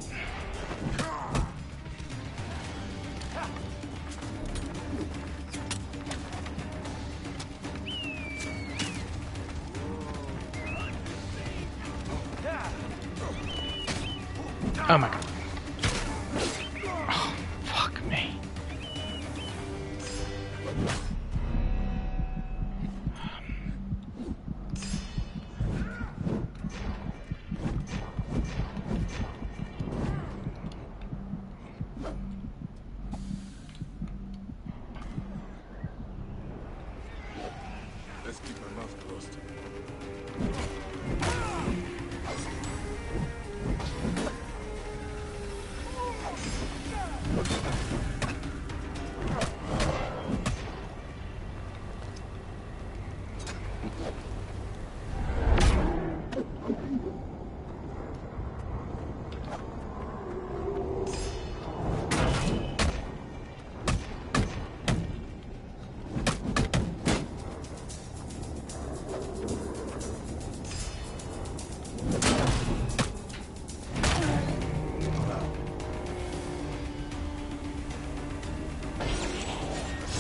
Oh my god. Oh, fuck me. Let's keep my mouth closed.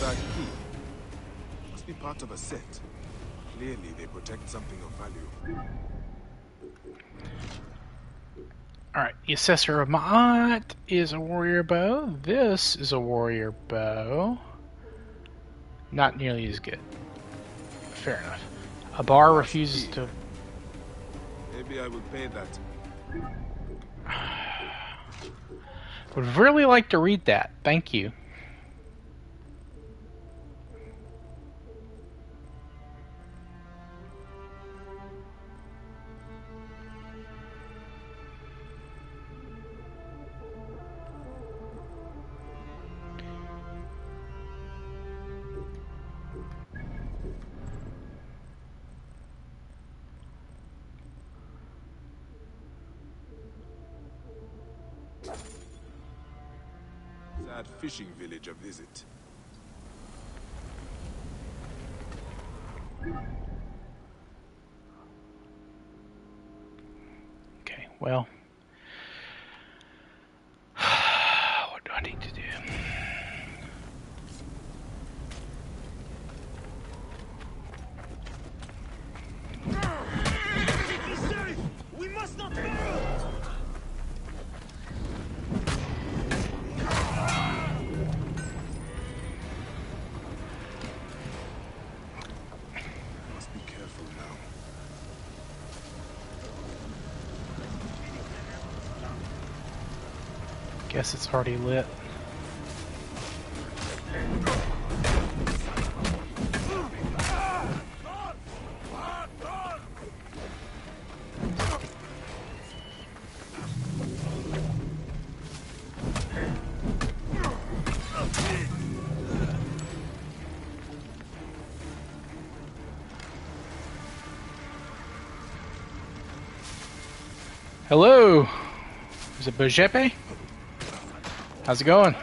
That key must be part of a set. Clearly, they protect something of value. Alright, the Assessor of Ma'at is a warrior bow. This is a warrior bow. Not nearly as good. Fair enough. A bar refuses to... Maybe I will pay that. Would really like to read that. Thank you. Sad fishing village a visit. Okay, well... what do I need to do? Be safe! We must not fail! Must be careful now. Guess it's already lit. Hello! Is it Bojepe? How's it going?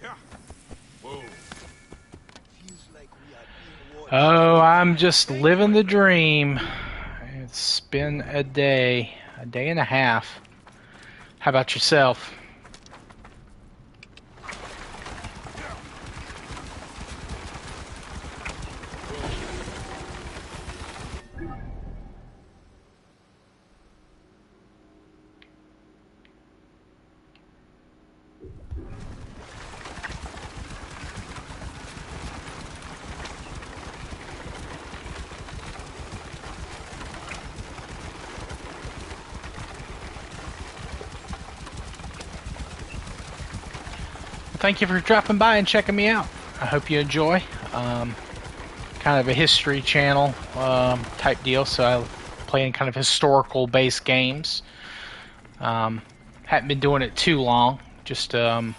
Yeah. Whoa. Oh, I'm just living the dream. It's been a day and a half. How about yourself? thank you for dropping by and checking me out. I hope you enjoy. Kind of a history channel type deal, so I play in kind of historical based games. Haven't been doing it too long. Just been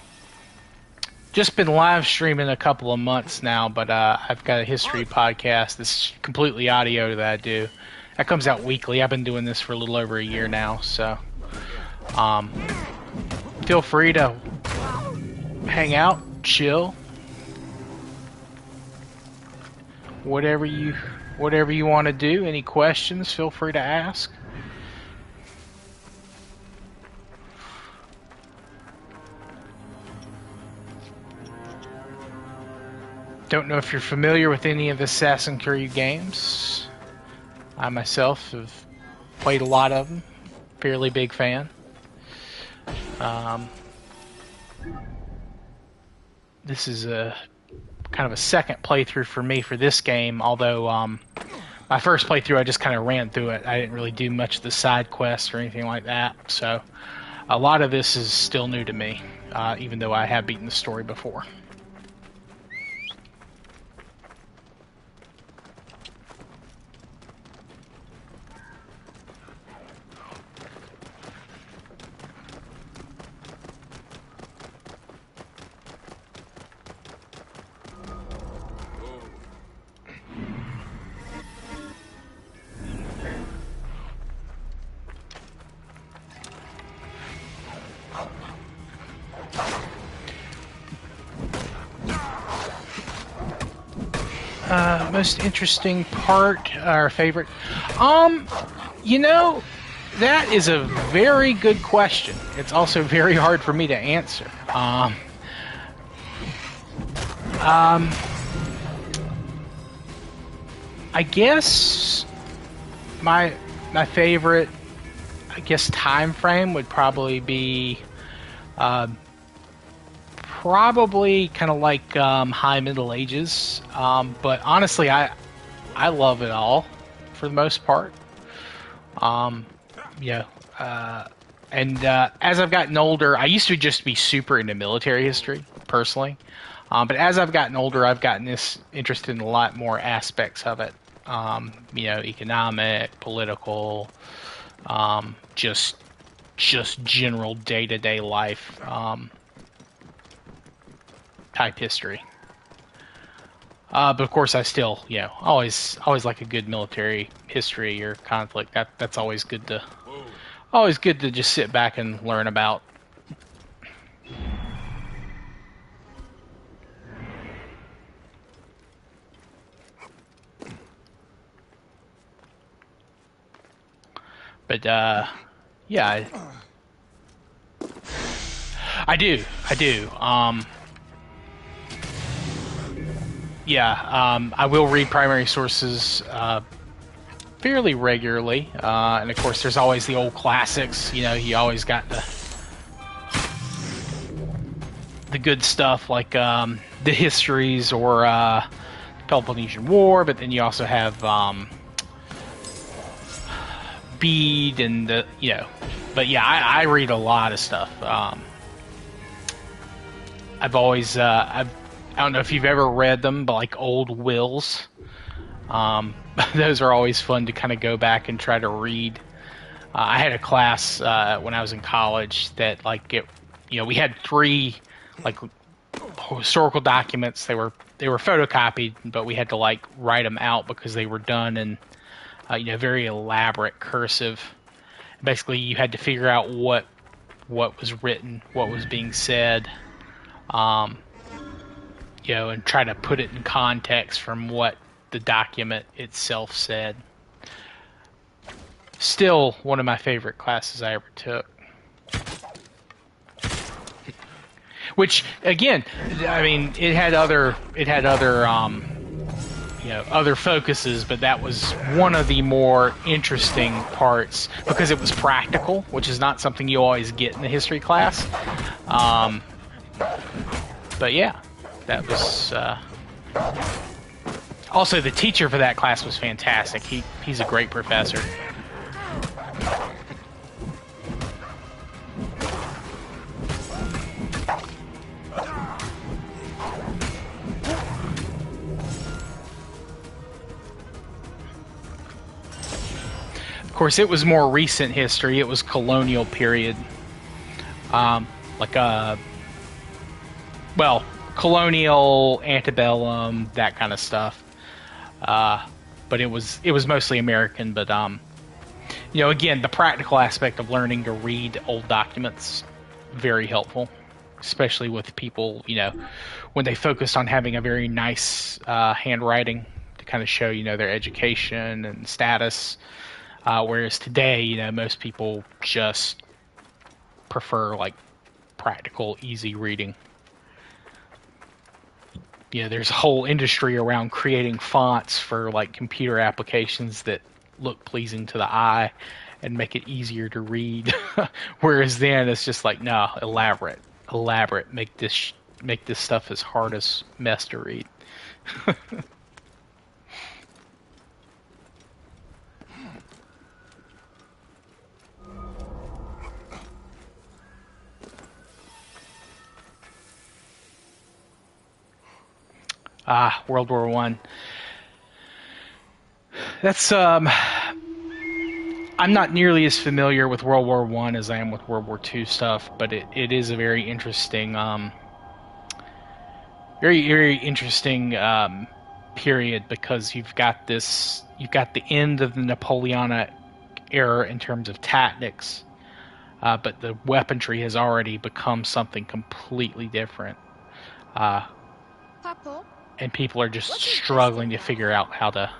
live streaming a couple of months now, but I've got a history podcast that's completely audio that I do. That comes out weekly. I've been doing this for a little over a year now, so feel free to hang out, chill, whatever you want to do. Any questions, feel free to ask. Don't know if you're familiar with any of the Assassin's Creed games. I myself have played a lot of them. Fairly big fan. This is a kind of a second playthrough for me for this game, although my first playthrough I just kind of ran through it. I didn't really do much of the side quests or anything like that, so a lot of this is still new to me, even though I have beaten the story before. Most interesting part, or favorite? You know, that is a very good question. It's also very hard for me to answer. I guess my favorite, I guess, time frame would probably be probably kind of like High Middle Ages, but honestly, I love it all for the most part. Yeah, and as I've gotten older, I used to just be super into military history personally, but as I've gotten older, I've gotten this interested in a lot more aspects of it. You know, economic, political, just general day-to-day life. Type history, but of course I still, you know, always like a good military history or conflict. That's always good to just sit back and learn about. But yeah, I do. Yeah, I will read primary sources fairly regularly, and of course there's always the old classics. You know, you always got the good stuff like the histories or the Peloponnesian War, but then you also have Bede and the, you know. But yeah, I read a lot of stuff. I've always I don't know if you've ever read them, but like old wills. Those are always fun to kind of go back and try to read. I had a class when I was in college that, like, we had 3 like historical documents. They were photocopied, but we had to like write them out because they were done in very elaborate cursive. Basically, you had to figure out what was written, what was being said. And try to put it in context from what the document itself said. Still one of my favorite classes I ever took. Which, again, I mean, it had other other focuses, but that was one of the more interesting parts because it was practical, which is not something you always get in the history class. But yeah. That was also the teacher for that class was fantastic. He's a great professor. course, it was more recent history. It was colonial period, like well, colonial, antebellum, that kind of stuff. But it was mostly American. But again, the practical aspect of learning to read old documents, very helpful, especially with people, when they focus on having a very nice handwriting to kind of show, their education and status. Whereas today, most people just prefer like practical, easy reading. There's a whole industry around creating fonts for like computer applications that look pleasing to the eye and make it easier to read. Whereas then it's just like, no, elaborate, make this stuff as hard as mess to read. World War One. That's I'm not nearly as familiar with World War One as I am with World War Two stuff, but it is a very interesting, very interesting period, because you've got the end of the Napoleonic era in terms of tactics, but the weaponry has already become something completely different. Papa, And people are just What's struggling to interesting figure out how to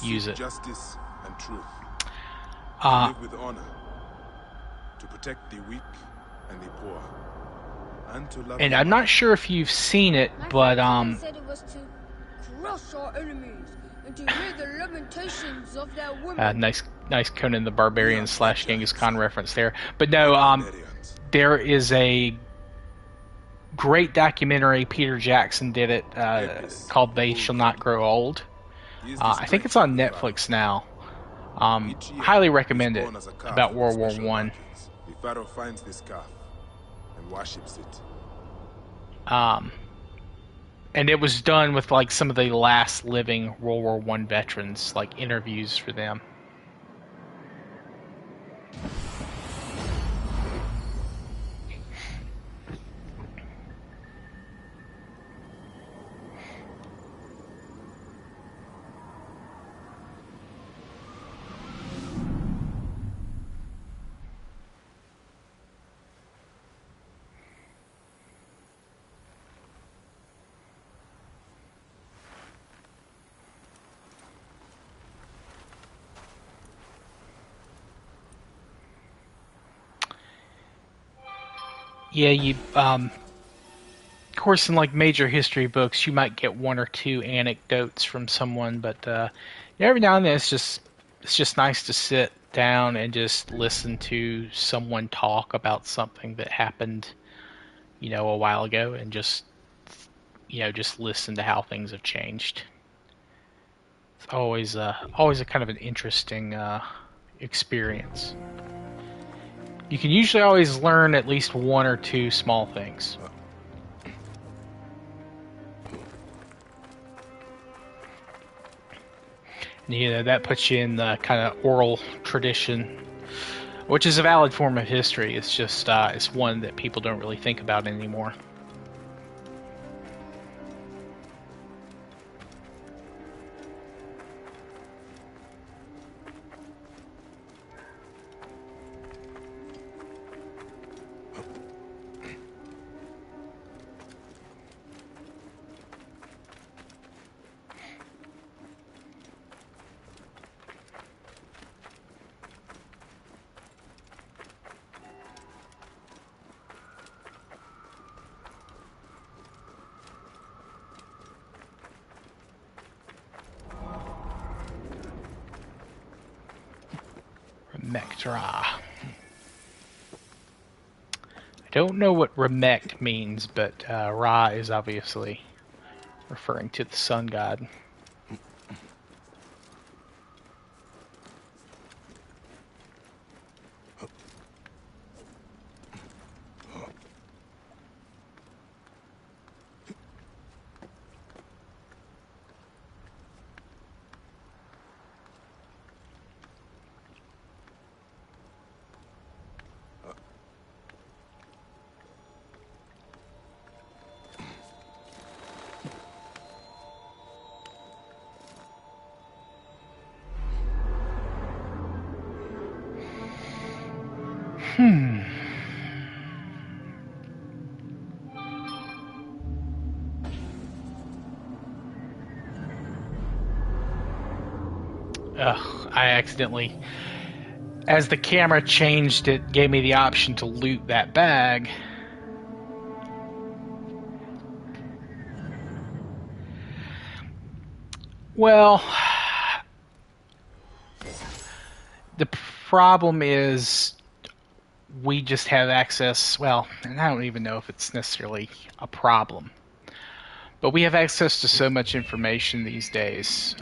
use seek it. justice and truth. To Uh, live with honor. To protect the weak and the poor. And to love and your I'm not mother. sure if you've seen it, my but friend said it was to crush our enemies and to hear the lamentations of their women. nice Conan the Barbarian We are / Genghis Khan veterans. reference there. But no, Barbarians. there is a great documentary. Peter Jackson did it, Epis, called "They Bull Shall Not King. Grow Old." He is the I think strength it's on of the Pharaoh. Netflix now. Each year, Highly he is recommend it, born as a calf about with World War special One. markings. The Pharaoh finds this calf and worships it. And it was done with like some of the last living World War One veterans, like interviews for them. Yeah, of course, in like major history books, you might get one or two anecdotes from someone, but every now and then it's just nice to sit down and just listen to someone talk about something that happened, a while ago, and just listen to how things have changed. It's always a kind of an interesting experience. You can usually always learn at least one or two small things. That puts you in the kind of oral tradition, which is a valid form of history. It's just it's one that people don't really think about anymore. Remectra. I don't know what remect means, but Ra is obviously referring to the sun god. Ugh, I accidentally, as the camera changed, it gave me the option to loot that bag. Well, the problem is we just have access. Well, and I don't even know if it's necessarily a problem, but we have access to so much information these days.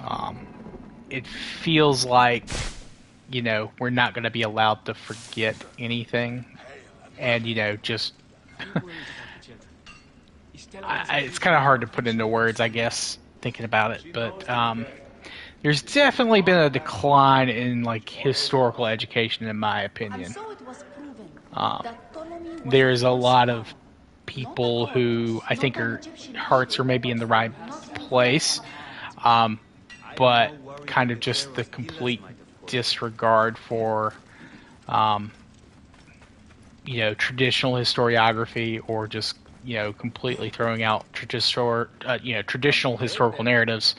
It feels like, we're not going to be allowed to forget anything, and just it's kind of hard to put into words, I guess, thinking about it, but there's definitely been a decline in like historical education, in my opinion. There's a lot of people who I think are hearts are maybe in the right place, but kind of just the complete disregard for, traditional historiography, or just completely throwing out traditional historical narratives,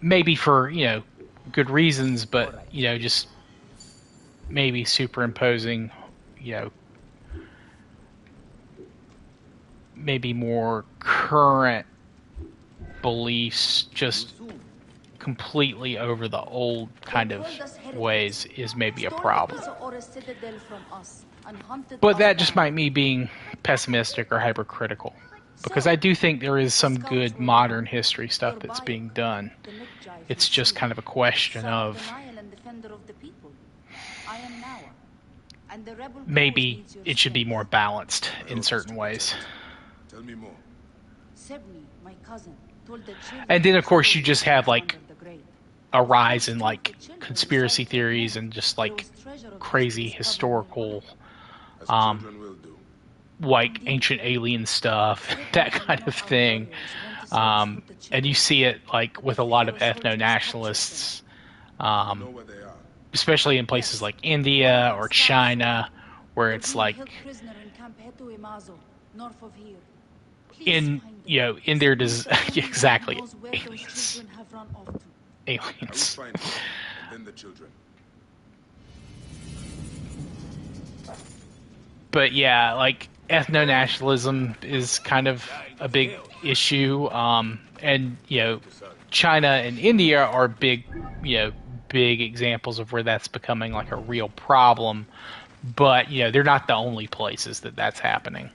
maybe for good reasons, but just maybe superimposing maybe more current beliefs just completely over the old kind of ways is maybe a problem. But that just might me being pessimistic or hypercritical, because I do think there is some good modern history stuff that's being done. It's just kind of a question of maybe it should be more balanced in certain ways. Tell me more. And then, of course, you just have like a rise in like conspiracy theories and just like crazy historical, As children will do. like ancient alien stuff, that kind of thing. And you see it like with a lot of ethno-nationalists, Know where they are. especially in places like India or China, where it's like in their exactly aliens. I will Aliens. find her, and then the children. But yeah, like ethno-nationalism is kind of a big issue, and China and India are big examples of where that's becoming like a real problem. But they're not the only places that that's happening.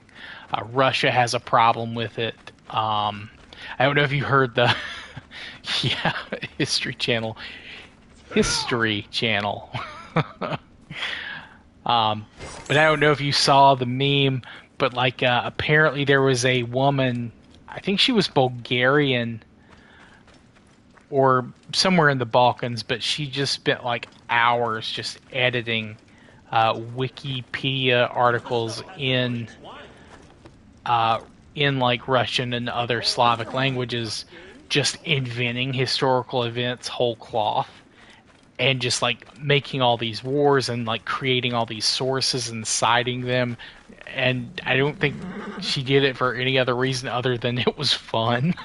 Russia has a problem with it. I don't know if you heard the yeah, History Channel. But I don't know if you saw the meme, but like apparently there was a woman, I think she was Bulgarian or somewhere in the Balkans, but she just spent like hours just editing Wikipedia articles in like Russian and other Slavic languages, just inventing historical events whole cloth, and just like making all these wars and like creating all these sources and citing them. And I don't think she did it for any other reason other than it was fun.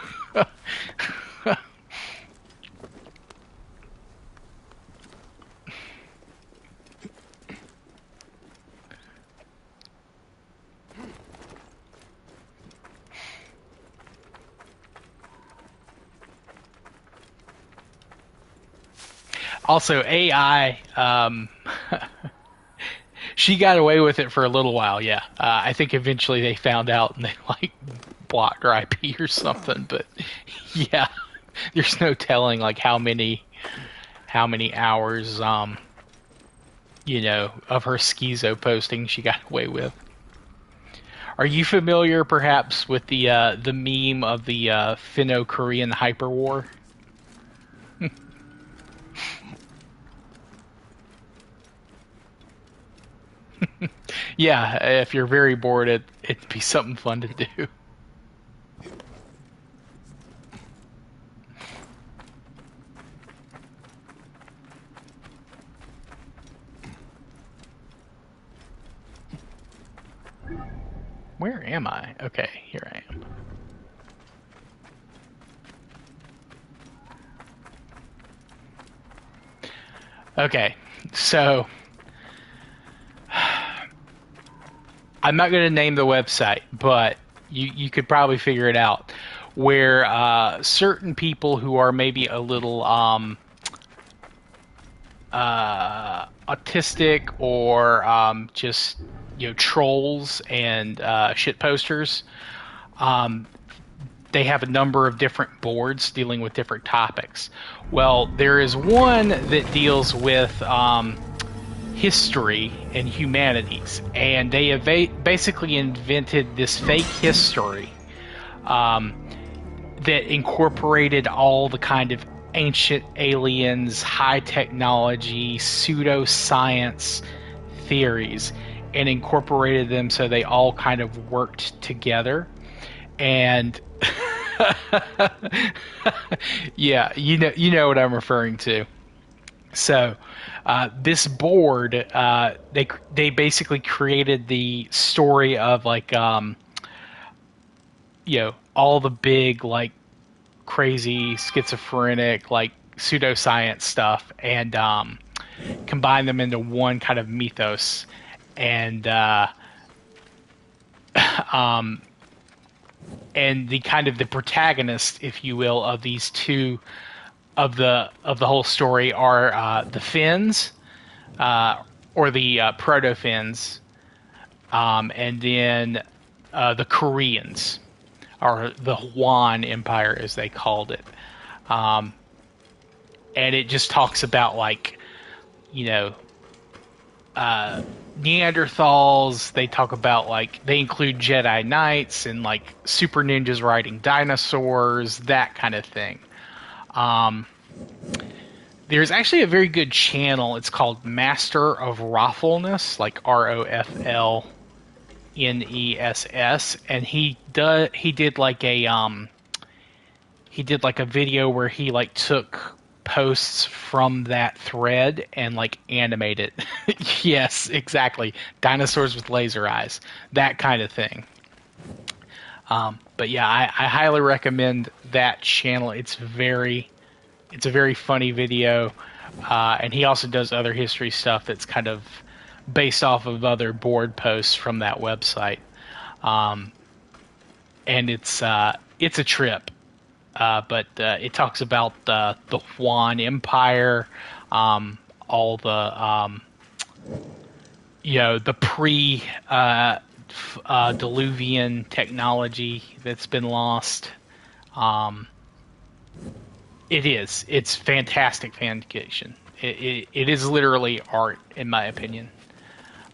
Also, AI, she got away with it for a little while, yeah. I think eventually they found out and they, like, blocked her IP or something, but, yeah, there's no telling, like, how many hours, of her schizo posting she got away with. Are you familiar, perhaps, with the meme of the Finno-Korean hyperwar? Yeah, if you're very bored, it'd be something fun to do. Where am I? Okay, here I am. Okay, so I'm not going to name the website, but you could probably figure it out. Where certain people who are maybe a little autistic or just trolls and shit posters, they have a number of different boards dealing with different topics. Well, there is one that deals with history and humanities, and they have basically invented this fake history that incorporated all the kind of ancient aliens, high technology, pseudoscience theories, and incorporated them so they all kind of worked together. And yeah, you know what I'm referring to. So this board, they basically created the story of like all the big like crazy schizophrenic like pseudoscience stuff and combine them into one kind of mythos. And and the kind of the protagonist, if you will, of these two of the whole story are the Finns, or the proto Finns, and then the Koreans, or the Yuan Empire as they called it. And it just talks about like Neanderthals. They talk about like they include Jedi Knights and like super ninjas riding dinosaurs, that kind of thing. There's actually a very good channel. It's called Master of Roflness, like Roflness, and he did like a video where he like took posts from that thread and like animated. Yes, exactly. Dinosaurs with laser eyes, that kind of thing. But yeah, I highly recommend that channel. It's a very funny video, and he also does other history stuff that's kind of based off of other board posts from that website. And it's a trip. But it talks about the Yuan Empire, all the the pre Diluvian technology that's been lost. It's fantastic fan fiction. It is literally art, in my opinion.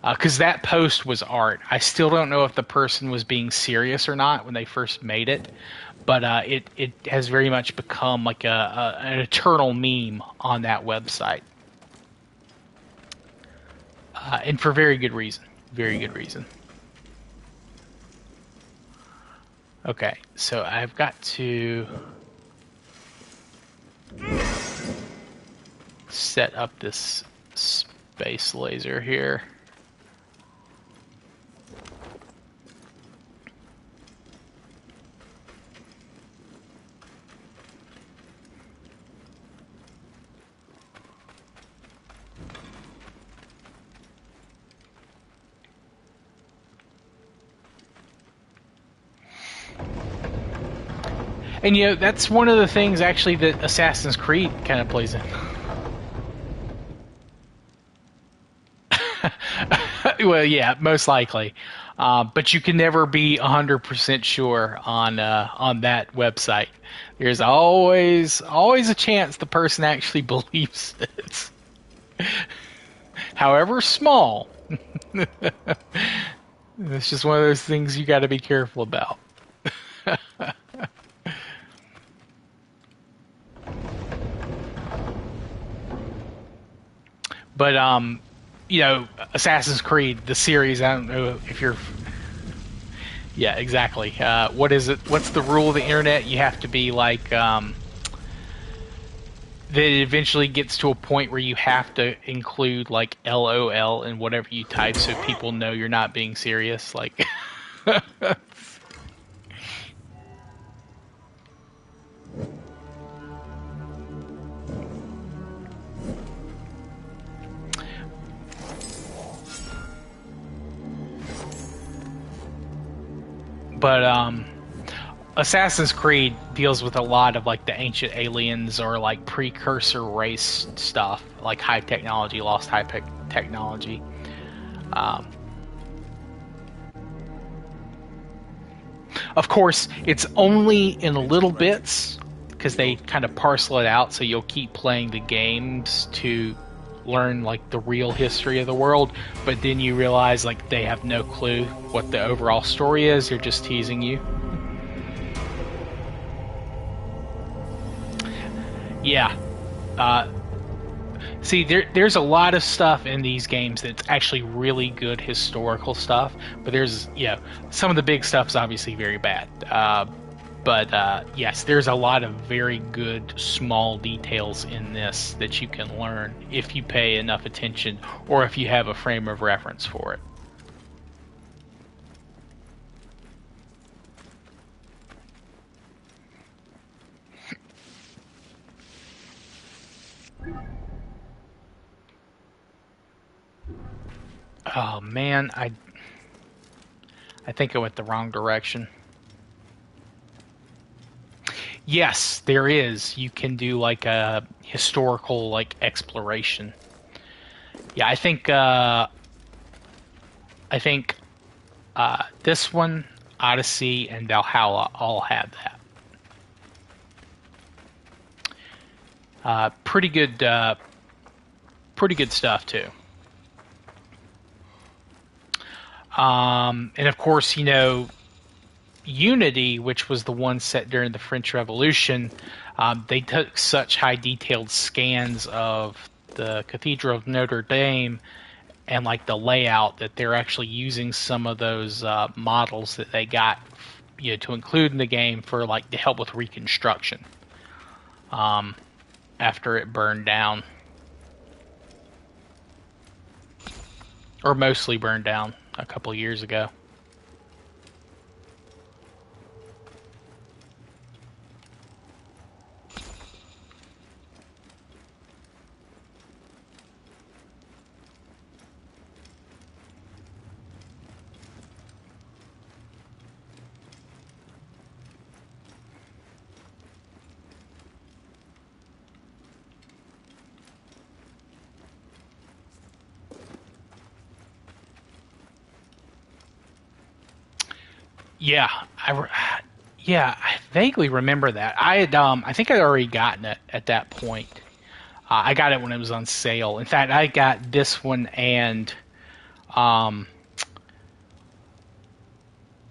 Because that post was art. I still don't know if the person was being serious or not when they first made it, but it has very much become like an eternal meme on that website, and for very good reason. Very good reason. Okay, so I've got to set up this space laser here. And that's one of the things actually that Assassin's Creed kind of plays in. Well, yeah, most likely. But you can never be 100% sure on that website. There's always a chance the person actually believes it. However small. It's just one of those things you got to be careful about. But Assassin's Creed, the series, I don't know if you're... Yeah, exactly. What is it? What's the rule of the internet? You have to be like... that it eventually gets to a point where you have to include like LOL in whatever you type so people know you're not being serious. Like... But Assassin's Creed deals with a lot of like the ancient aliens or like precursor race stuff, like high technology, lost technology. Um, of course, it's only in little bits because they kind of parcel it out, so you'll keep playing the games to learn like the real history of the world, but then you realize like they have no clue what the overall story is. They're just teasing you. Yeah. See, there's a lot of stuff in these games that's actually really good historical stuff, but there's, some of the big stuff's obviously very bad. But yes, there's a lot of very good small details in this that you can learn if you pay enough attention or if you have a frame of reference for it. Oh man, I think I went the wrong direction. Yes, there is. You can do like a historical like exploration. Yeah, I think this one, Odyssey, and Valhalla all have that. Pretty good stuff too. And of course, Unity, which was the one set during the French Revolution, they took such high detailed scans of the Cathedral of Notre Dame and like the layout that they're actually using some of those models that they got, to include in the game for like to help with reconstruction after it burned down, or mostly burned down a couple of years ago. Yeah, I vaguely remember that. I think I'd already gotten it at that point. I got it when it was on sale. In fact, I got this one and um,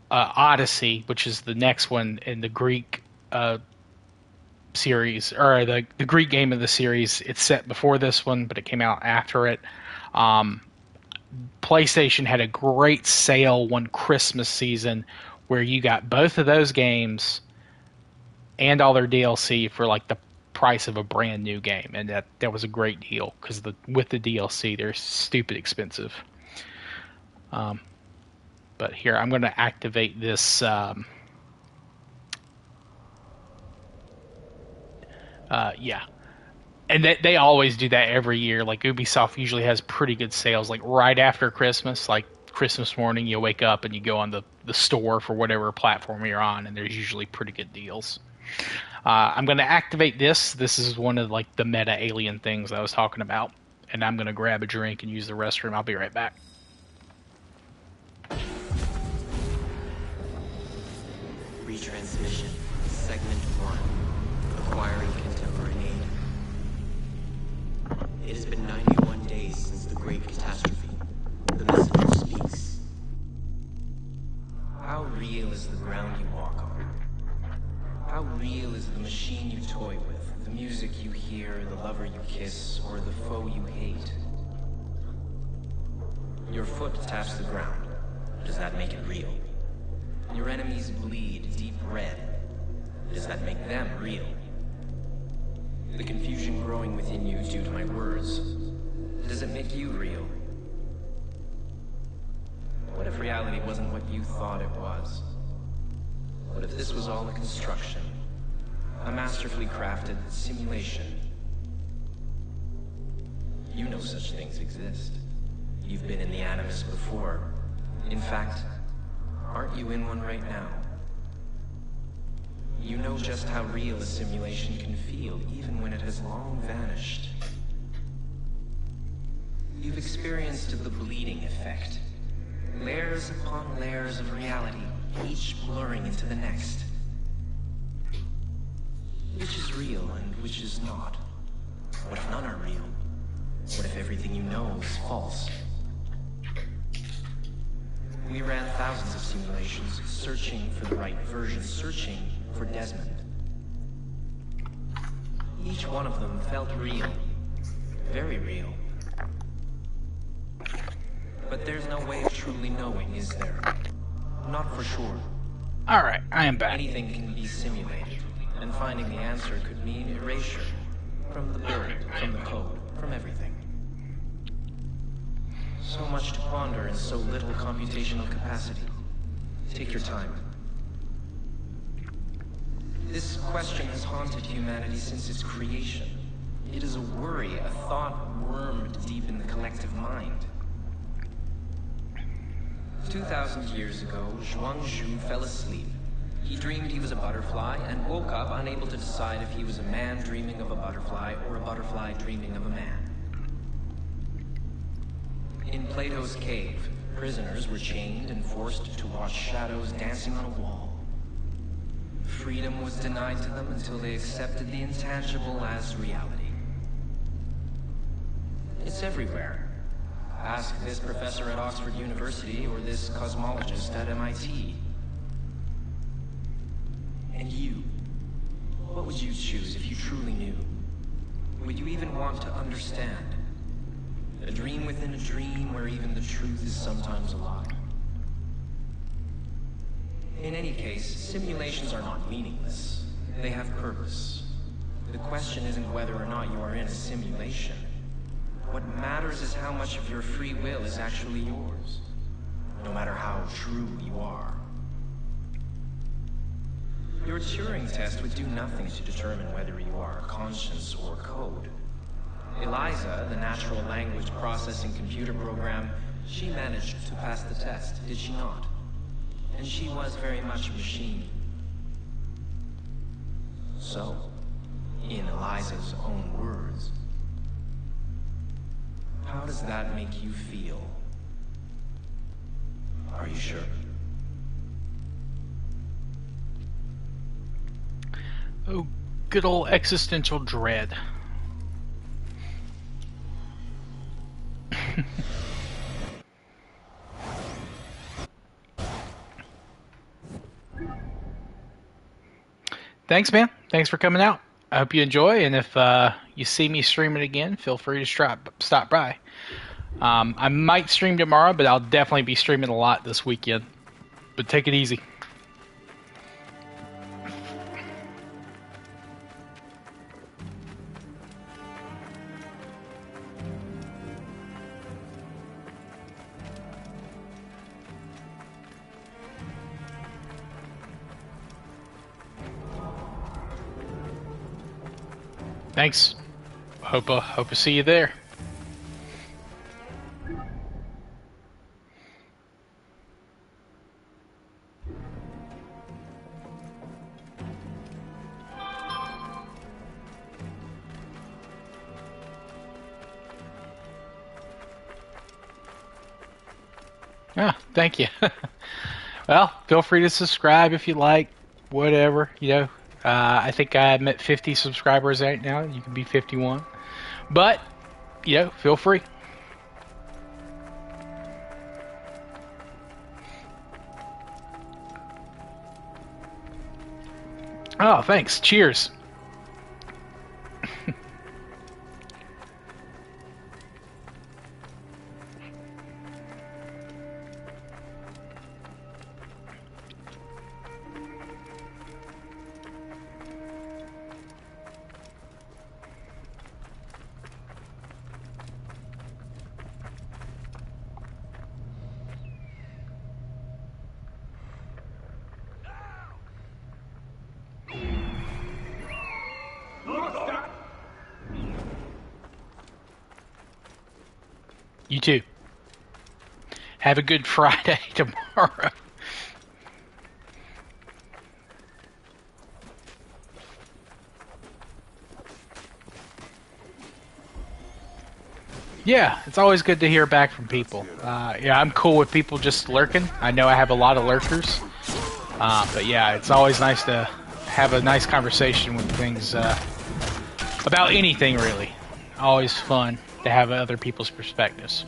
Odyssey, which is the next one in the Greek series, or the Greek game of the series. It's set before this one, but it came out after it. Um, PlayStation had a great sale one Christmas season where you got both of those games and all their DLC for like the price of a brand new game, and that was a great deal because with the DLC they're stupid expensive. But here I'm going to activate this. Yeah, and they always do that every year. Like Ubisoft usually has pretty good sales, like right after Christmas, like Christmas morning. You wake up and you go on the store for whatever platform you're on, and there's usually pretty good deals. I'm going to activate this. This is one of like the meta alien things I was talking about, and I'm going to grab a drink and use the restroom. I'll be right back. Retransmission, Segment 1, Acquiring Contemporary Aid. It has been 91 days since the Great Catastrophe. The messenger speaks. How real is the ground you walk on? How real is the machine you toy with, the music you hear, the lover you kiss, or the foe you hate? Your foot taps the ground. Does that make it real? Your enemies bleed deep red. Does that make them real? The confusion growing within you due to my words. Does it make you real? What if reality wasn't what you thought it was? What if this was all a construction? A masterfully crafted simulation? You know such things exist. You've been in the Animus before. In fact, aren't you in one right now? You know just how real a simulation can feel, even when it has long vanished. You've experienced the bleeding effect. Layers upon layers of reality, each blurring into the next. Which is real and which is not? What if none are real? What if everything you know is false? We ran thousands of simulations, searching for the right version, searching for Desmond. Each one of them felt real. Very real. But there's no way of truly knowing, is there? Not for sure. Alright, I am back. Anything can be simulated, and finding the answer could mean erasure. From the bird, from the code, from everything. So much to ponder and so little computational capacity. Take your time. This question has haunted humanity since its creation. It is a worry, a thought wormed deep in the collective mind. 2,000 years ago, Zhuang Zhu fell asleep. He dreamed he was a butterfly and woke up unable to decide if he was a man dreaming of a butterfly or a butterfly dreaming of a man. In Plato's cave, prisoners were chained and forced to watch shadows dancing on a wall. Freedom was denied to them until they accepted the intangible as reality. It's everywhere. Ask this professor at Oxford University or this cosmologist at MIT. And you, what would you choose if you truly knew? Would you even want to understand? A dream within a dream where even the truth is sometimes a lie. In any case, simulations are not meaningless. They have purpose. The question isn't whether or not you are in a simulation. What matters is how much of your free will is actually yours, no matter how true you are. Your Turing test would do nothing to determine whether you are conscience or code. Eliza, the natural language processing computer program, she managed to pass the test, did she not? And she was very much a machine. So, in Eliza's own words, how does that make you feel? Are you sure? Oh, good old existential dread. Thanks, man. Thanks for coming out. I hope you enjoy, and if you see me streaming again, feel free to stop by. I might stream tomorrow, but I'll definitely be streaming a lot this weekend. But take it easy. Thanks. Hope to see you there. Ah, thank you. Well, feel free to subscribe if you like. Whatever, you know. I think I'm at 50 subscribers right now. You can be 51. But, you know, feel free. Oh, thanks. Cheers. You too. Have a good Friday tomorrow. Yeah, it's always good to hear back from people. Yeah, I'm cool with people just lurking. I know I have a lot of lurkers. But yeah, it's always nice to have a nice conversation with things about anything, really. Always fun to have other people's perspectives.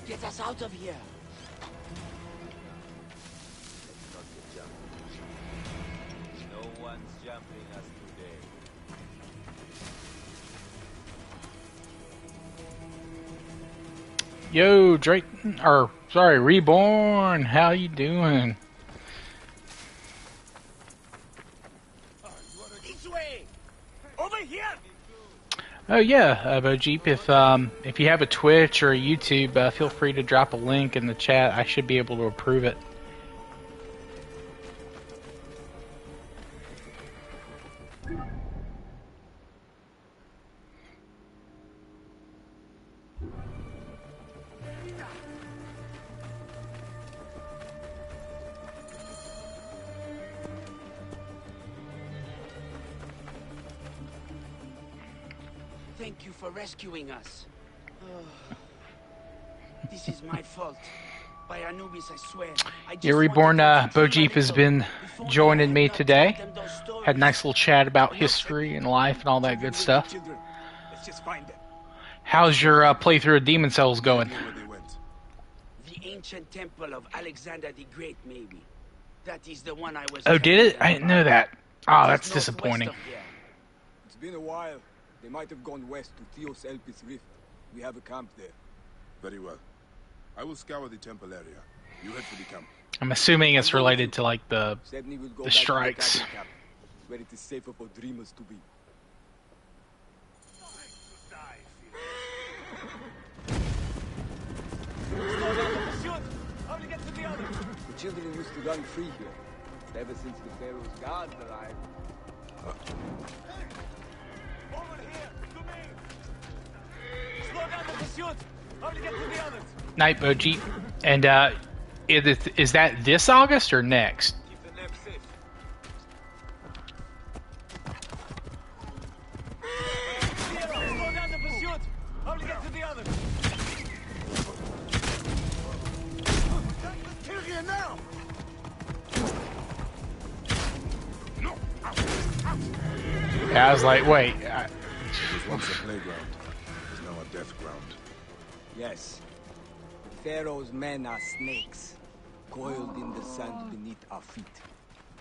Get us out of here. No one's jumping us today. Yo, Drake, or sorry, Reborn. How you doing? This way. Over here. Oh yeah, Bojeep. If you have a Twitch or a YouTube, feel free to drop a link in the chat. I should be able to approve it. Thank you for rescuing us. This is my fault. By Anubis, I swear. Yeah, Reborn, Bojeep has been joining me today. Had a nice little chat about history and life and all that good stuff. Let's just find them. How's your playthrough of Demon Souls going? Where they went. The ancient temple of Alexander the Great, maybe. That is the one I was... Oh, did it? I didn't know that. Oh, that's Just northwest disappointing. of here. It's been a while. They might have gone west to Theos Elpis Rift. We have a camp there. Very well. I will scour the temple area. You head for the camp. I'm assuming it's related to like the Sedney will go The back strikes. to the cabin camp, where it is safer for dreamers to be. The children used to run free here, ever since the Pharaoh's guards arrived. Over here, to me. Slow down the pursuit. How to get to the others? Night Bojeep. And is that this August or next? Keep the left safe. Slow down the pursuit. How to get to the others? Kill here now. Yeah, I was like, wait. It was once a playground. It is now a death ground. Yes. The Pharaoh's men are snakes, coiled in the sand beneath our feet.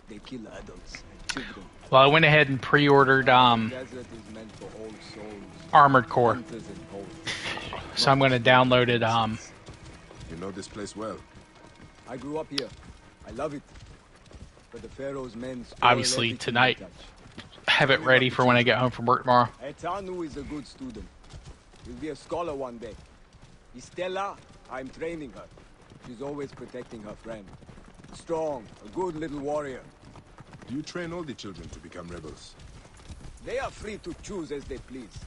They kill adults and children. Well, I went ahead and pre-ordered The desert is meant for all souls, Armored Core, hunters and poets. so I'm going to download it. You know this place well. I grew up here. I love it. But the Pharaoh's men spoil Obviously, everything tonight. they touch. Have it ready for when I get home from work tomorrow. Etanu is a good student. He'll be a scholar one day. Estella, I'm training her. She's always protecting her friend. Strong, a good little warrior. Do you train all the children to become rebels? They are free to choose as they please.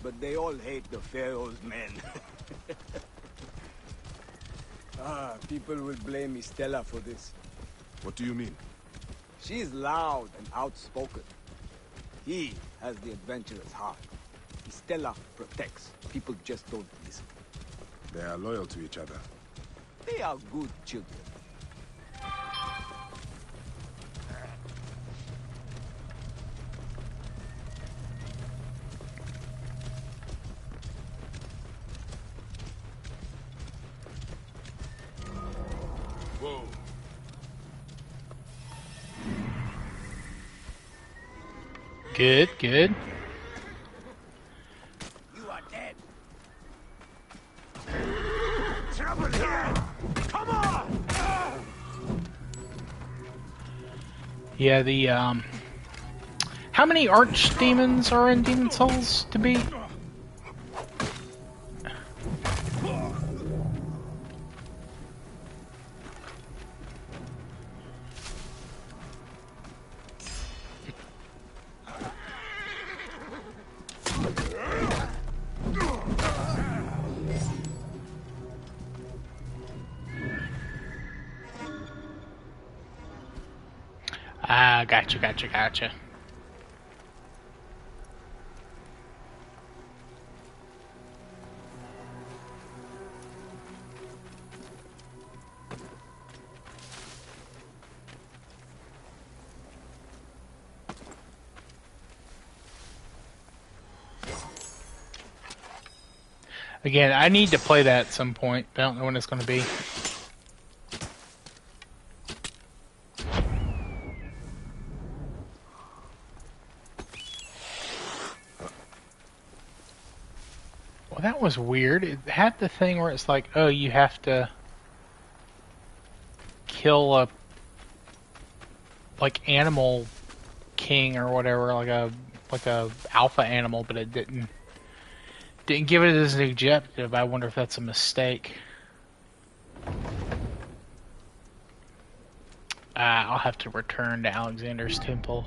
But they all hate the Pharaoh's men. People will blame Estella for this. What do you mean? She's loud and outspoken. He has the adventurer's heart. Estella protects. People just don't listen. They are loyal to each other. They are good children. Whoa. Good, good. You are dead. Trouble here. Come on. Yeah, the How many archdemons are in Demon Souls to beat? Ah, gotcha. Again, I need to play that at some point, but I don't know when it's going to be. Well, that was weird. It had the thing where it's like, oh, you have to kill a like animal king or whatever, like a alpha animal, but it didn't give it as an objective. I wonder if that's a mistake. I'll have to return to Alexander's temple,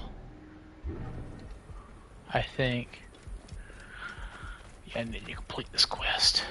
I think. Yeah, I need to complete this quest.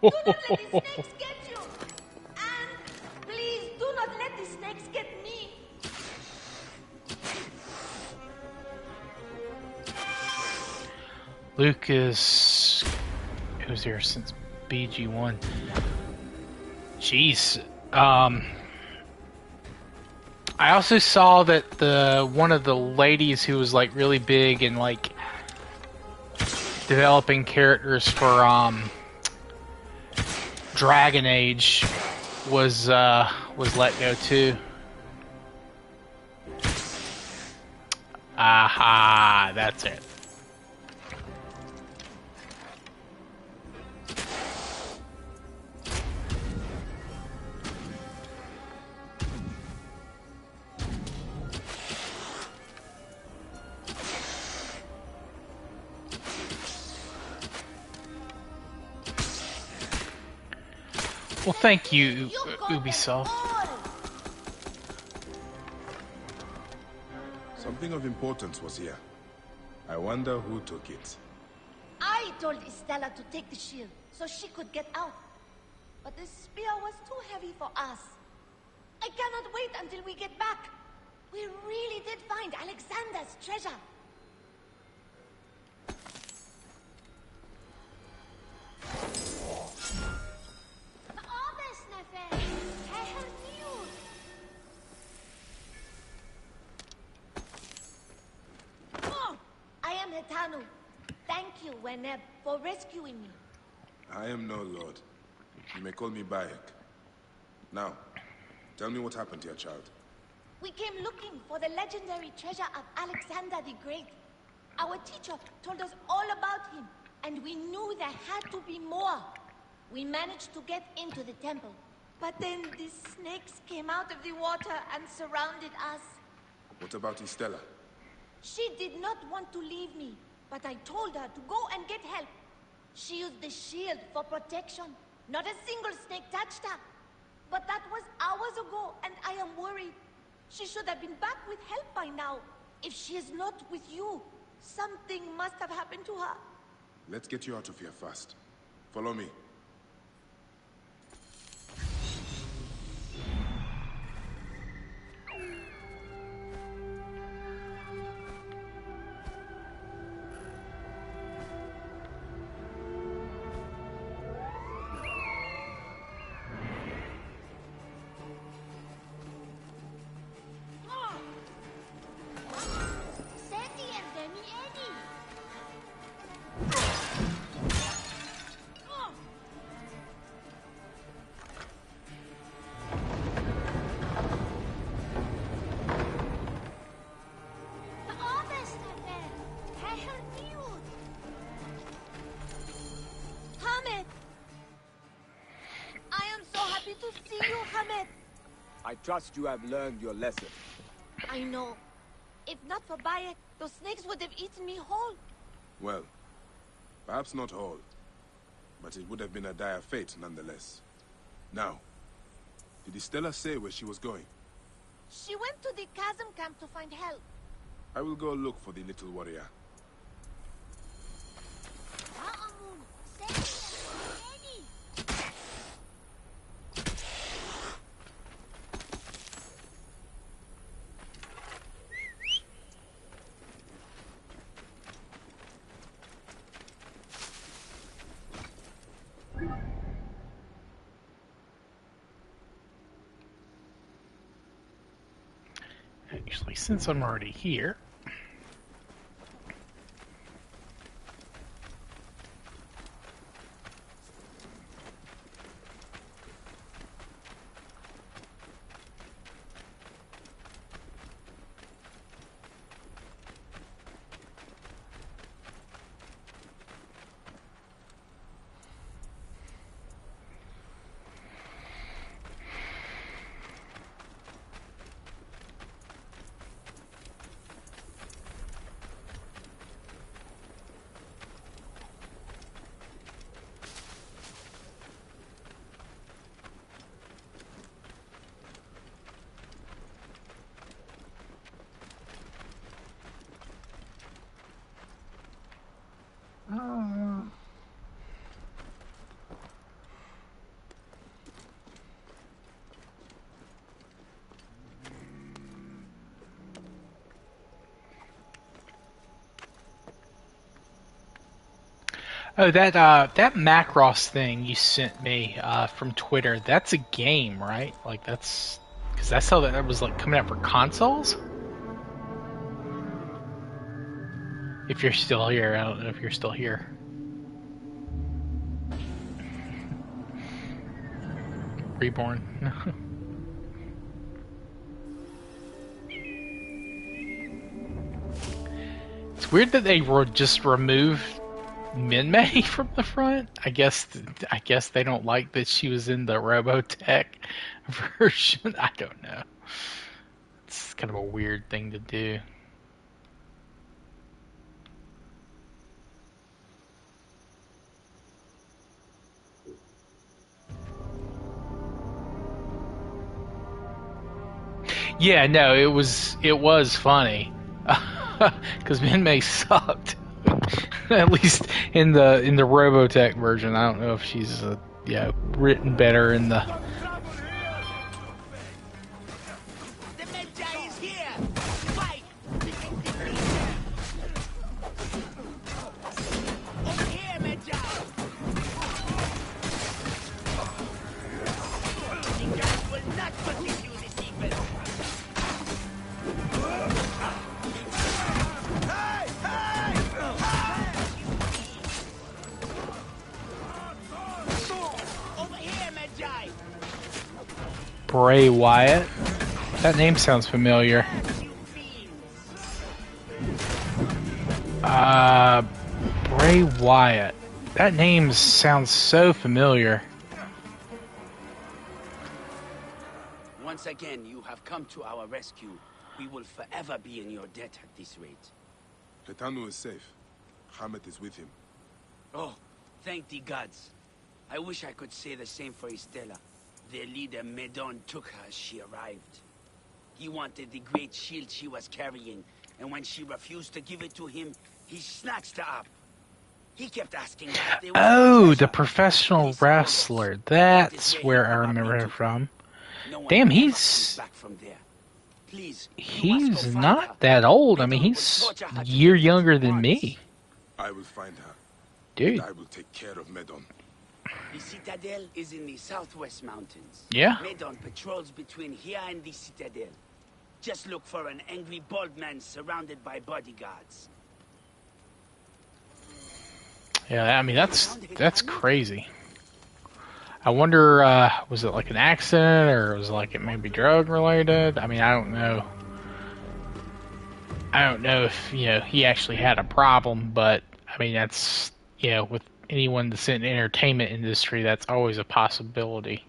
Do not let the snakes get you! And please do not let the snakes get me! Luke is... He was here since BG1. Jeez. I also saw that one of the ladies who was like really big and like developing characters for Dragon Age was let go too. Aha, that's it. Well, thank you, Ubisoft. Something of importance was here. I wonder who took it. I told Estella to take the shield so she could get out. But the spear was too heavy for us. I cannot wait until we get back. We really did find Alexander's treasure. I am Hetanu. Thank you, Weneb, for rescuing me. I am no lord. You may call me Bayek. Now, tell me what happened to your child. We came looking for the legendary treasure of Alexander the Great. Our teacher told us all about him, and we knew there had to be more. We managed to get into the temple, but then the snakes came out of the water and surrounded us. What about Estella? She did not want to leave me, but I told her to go and get help. She used the shield for protection. Not a single snake touched her. But that was hours ago, and I am worried. She should have been back with help by now. If she is not with you, something must have happened to her. Let's get you out of here fast. Follow me. I trust you have learned your lesson. I know. If not for Bayek, those snakes would have eaten me whole. Well, perhaps not all, but it would have been a dire fate nonetheless. Now, did Estella say where she was going? She went to the chasm camp to find help. I will go look for the little warrior. Actually, since I'm already here... Oh, that Macross thing you sent me from Twitter, that's a game, right? Like, that's... Because that's how that was, like, coming out for consoles? If you're still here, I don't know if you're still here. Reborn. It's weird that they just removed Minmay from the front. I guess they don't like that she was in the Robotech version. I don't know. It's kind of a weird thing to do. Yeah, no, it was funny because Minmay sucked. At least in the Robotech version. I don't know if she's written better in the... The Medjay is here! Fight! Over here, Medjay! The guys will not forgive you this evening! Bray Wyatt? That name sounds familiar. Bray Wyatt. That name sounds so familiar. Once again, you have come to our rescue. We will forever be in your debt at this rate. Ketanu is safe. Hamet is with him. Oh, thank the gods. I wish I could say the same for Estella. Their leader, Medon, took her as she arrived. He wanted the great shield she was carrying, and when she refused to give it to him, he snatched her up. He kept asking her if there was Oh, the professional wrestler. That's where I remember him from. Damn, he's not that old. I mean, he's a year younger than me. I will find her. Dude. I will take care of Medon. The Citadel is in the southwest mountains. Yeah. Medon patrols between here and the Citadel. Just look for an angry bald man surrounded by bodyguards. Yeah, I mean, that's crazy. I wonder, was it like an accident, or was it like it maybe drug related? I mean, I don't know. I don't know if, he actually had a problem, but, I mean, that's, with anyone that's in the entertainment industry, that's always a possibility.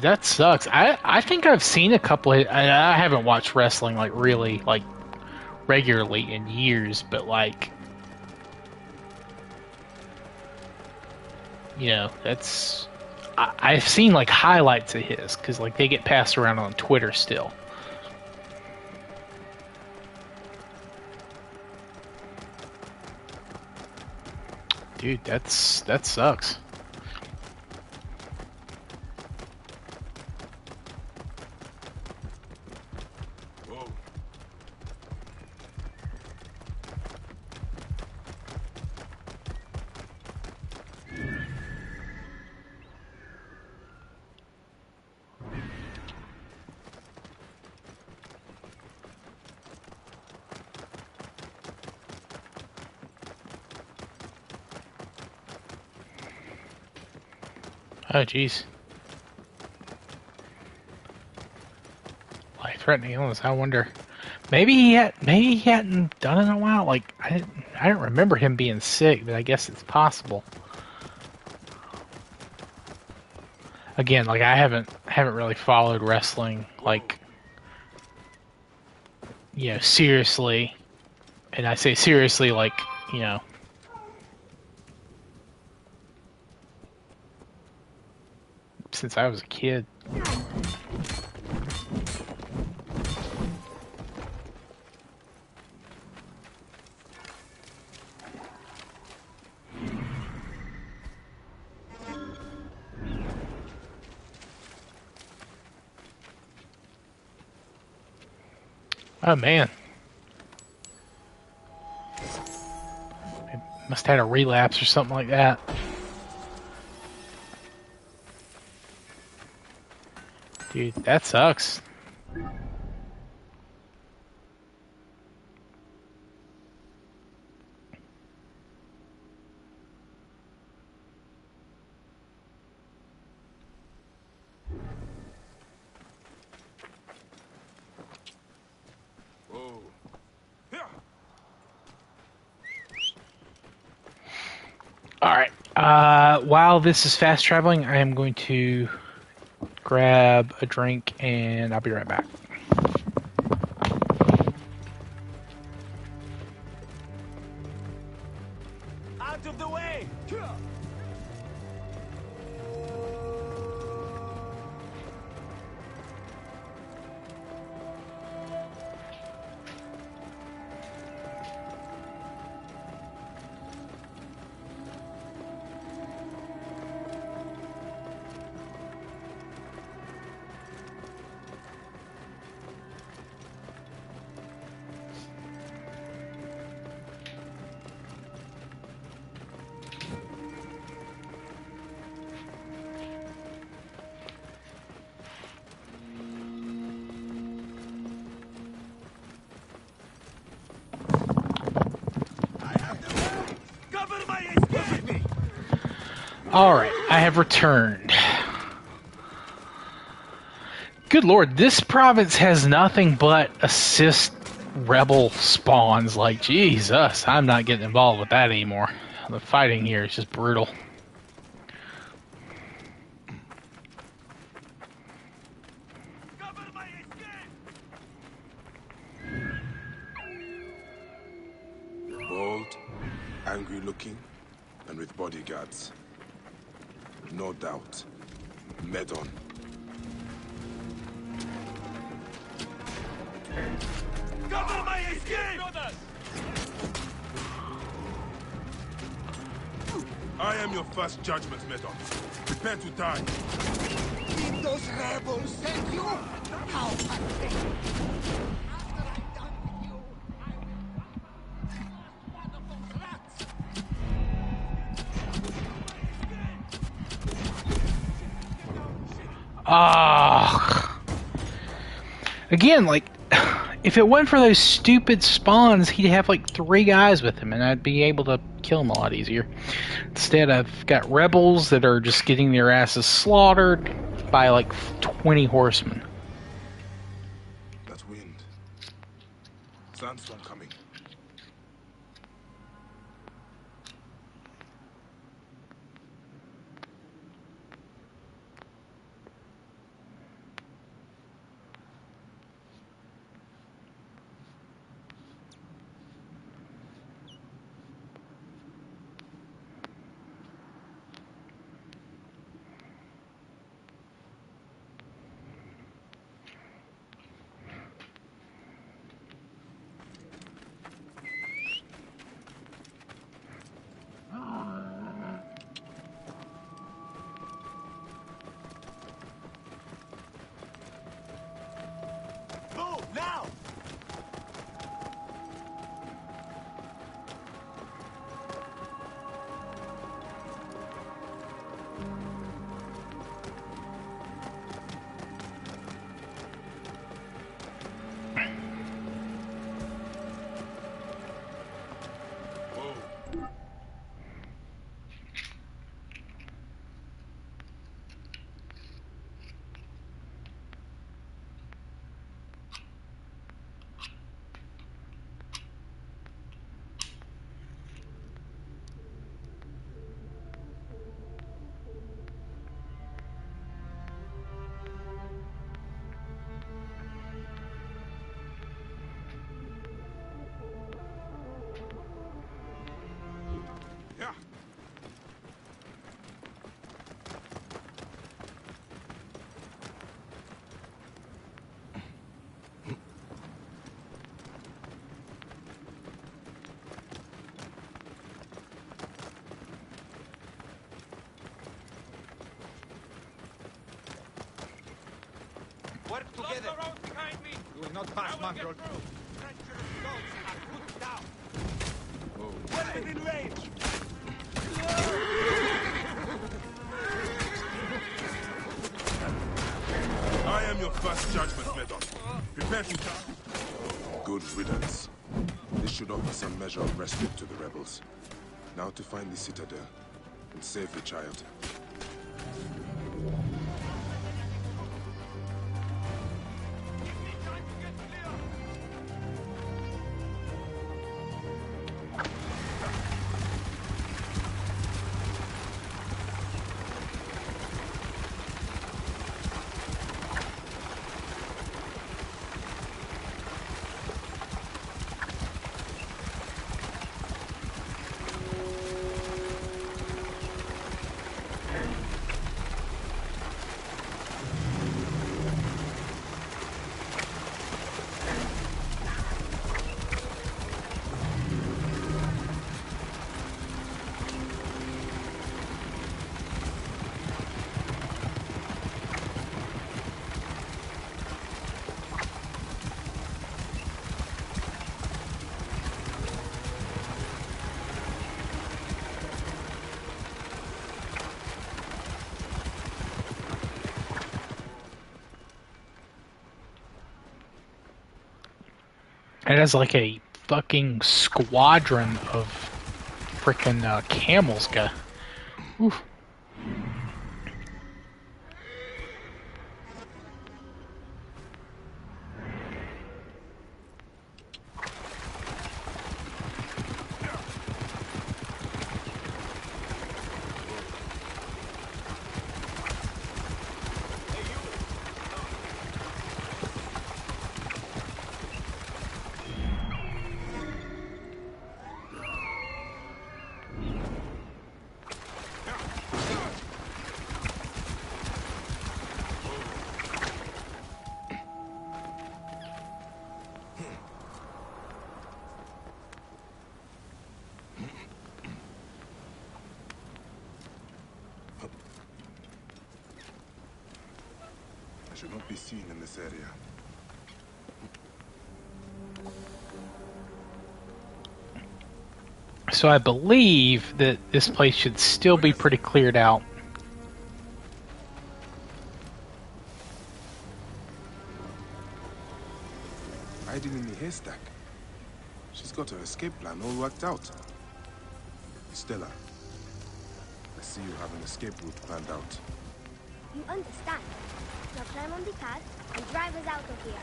that sucks. I think I've seen a couple of. I haven't watched wrestling like really like regularly in years, but like, you know, that's I've seen like highlights of his because like they get passed around on Twitter still. Dude, that sucks. Whoa. Oh, jeez. Life-threatening illness. I wonder. Maybe he hadn't done it in a while. Like I don't remember him being sick, but I guess it's possible. Again, like I haven't really followed wrestling like, you know, seriously. And I say seriously like, you know, since I was a kid. Oh man. Must have had a relapse or something like that. Dude, that sucks. Whoa. Alright. While this is fast traveling, I am going to grab a drink and I'll be right back. Out of the way! Cover my escape! Alright, I have returned. Good lord, this province has nothing but assist rebel spawns. Like, Jesus, I'm not getting involved with that anymore. The fighting here is just brutal. Cover my escape! Bold, angry looking, and with bodyguards. No doubt. Medon. Cover my escape! I am your first judgment, Medon. Prepare to die. Did those rebels send you? How pathetic! After I'm done with you, I will one of those rats! Ah. Again, like, if it wasn't for those stupid spawns, he'd have like 3 guys with him, and I'd be able to kill him a lot easier. Instead, I've got rebels that are just getting their asses slaughtered by like 20 horsemen. That wind. Sandstorm coming. Work together. You will not pass, mongrel. Treacherous dogs are put down. Weapon in range. I am your first judgment, Medon. Prepare to die. Good riddance. This should offer some measure of respite to the rebels. Now to find the citadel and save the child. It has like a fucking squadron of frickin' camels, guy. Oof. I should not be seen in this area. So I believe that this place should still be pretty cleared out. Hiding in the haystack. She's got her escape plan all worked out. Stella, I see you have an escape route planned out. You understand. Now climb on the pad and drive us out of here.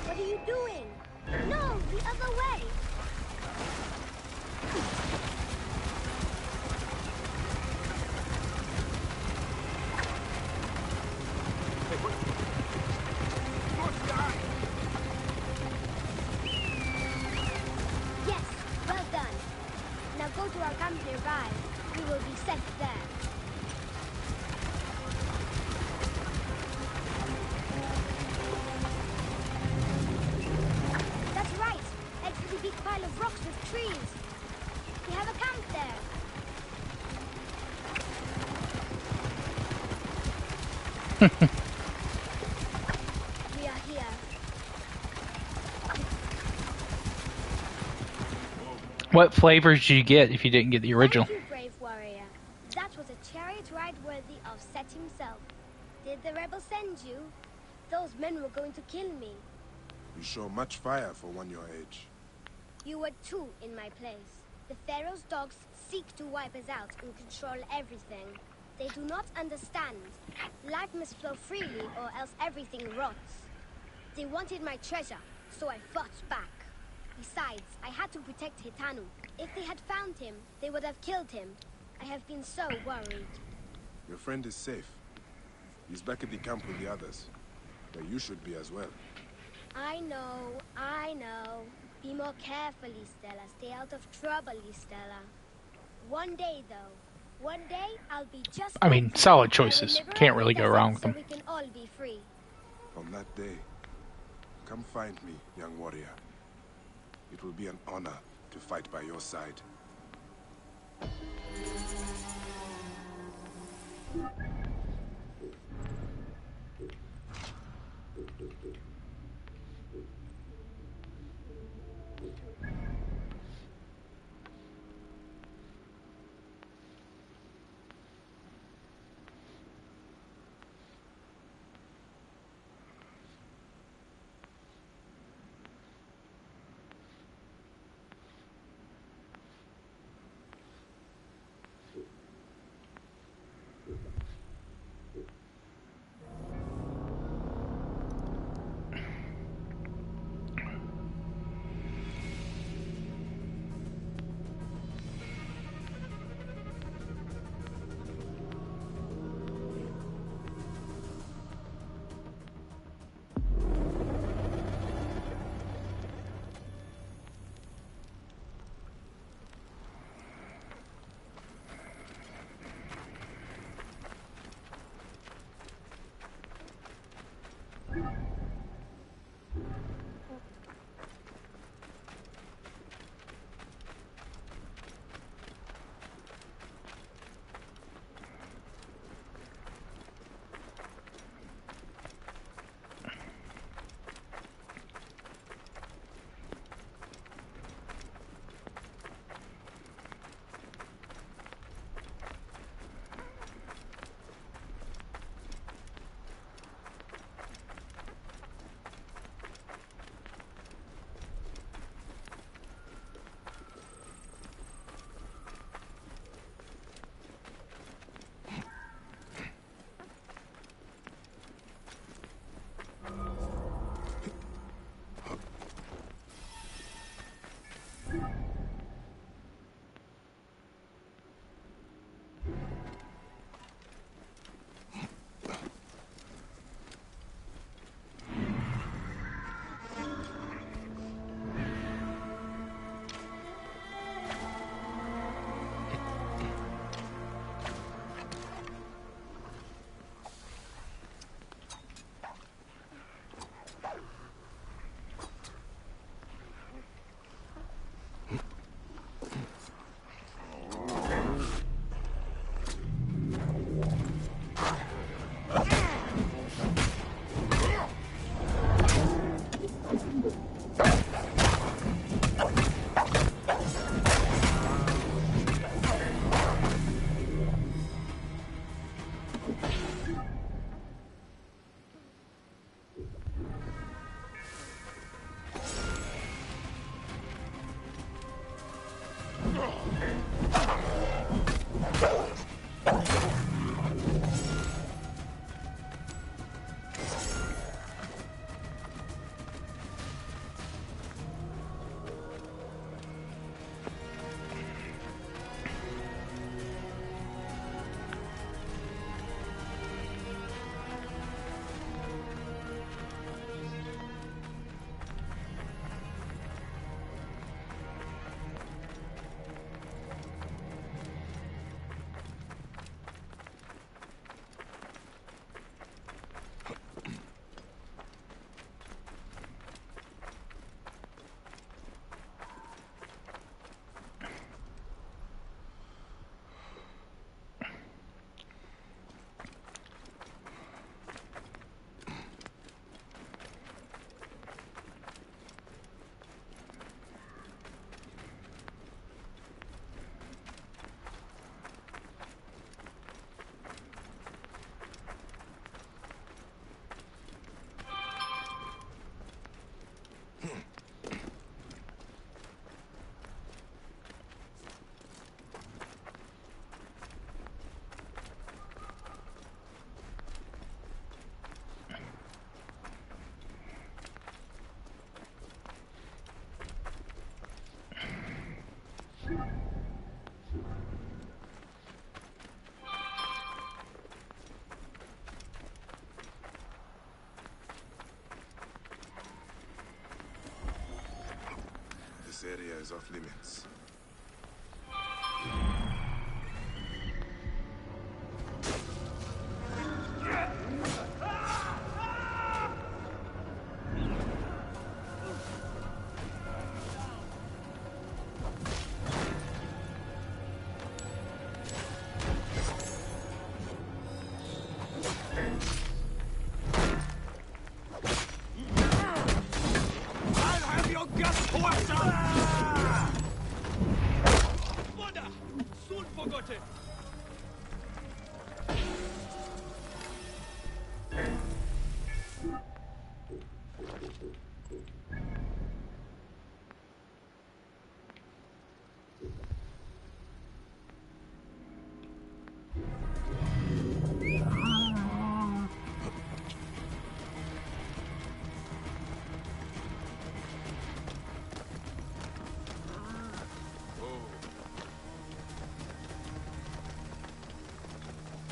What are you doing? No, the other way! Yes, well done. Now go to our camp nearby. We will be set there. That's right. Head to the big pile of rocks with trees. We have a camp there. We are here. What flavors did you get if you didn't get the original? Thank you, brave warrior. That was a chariot ride worthy of Set himself. Did the rebels send you? Those men were going to kill me. You show much fire for one your age. You were two in my place. The Pharaoh's dogs seek to wipe us out and control everything. They do not understand. Life must flow freely or else everything rots. They wanted my treasure, so I fought back. Besides, I had to protect Hitanu. If they had found him, they would have killed him. I have been so worried. Your friend is safe. He's back at the camp with the others. Where you should be as well. I know. Be more careful, Stella. Stay out of trouble, Stella. One day, though. One day, I'll be just I mean, like you. solid I will choices. liberate Can't really the go wrong desert with them. so we can all be free. On that day, come find me, young warrior. It will be an honor to fight by your side. This area is off limits.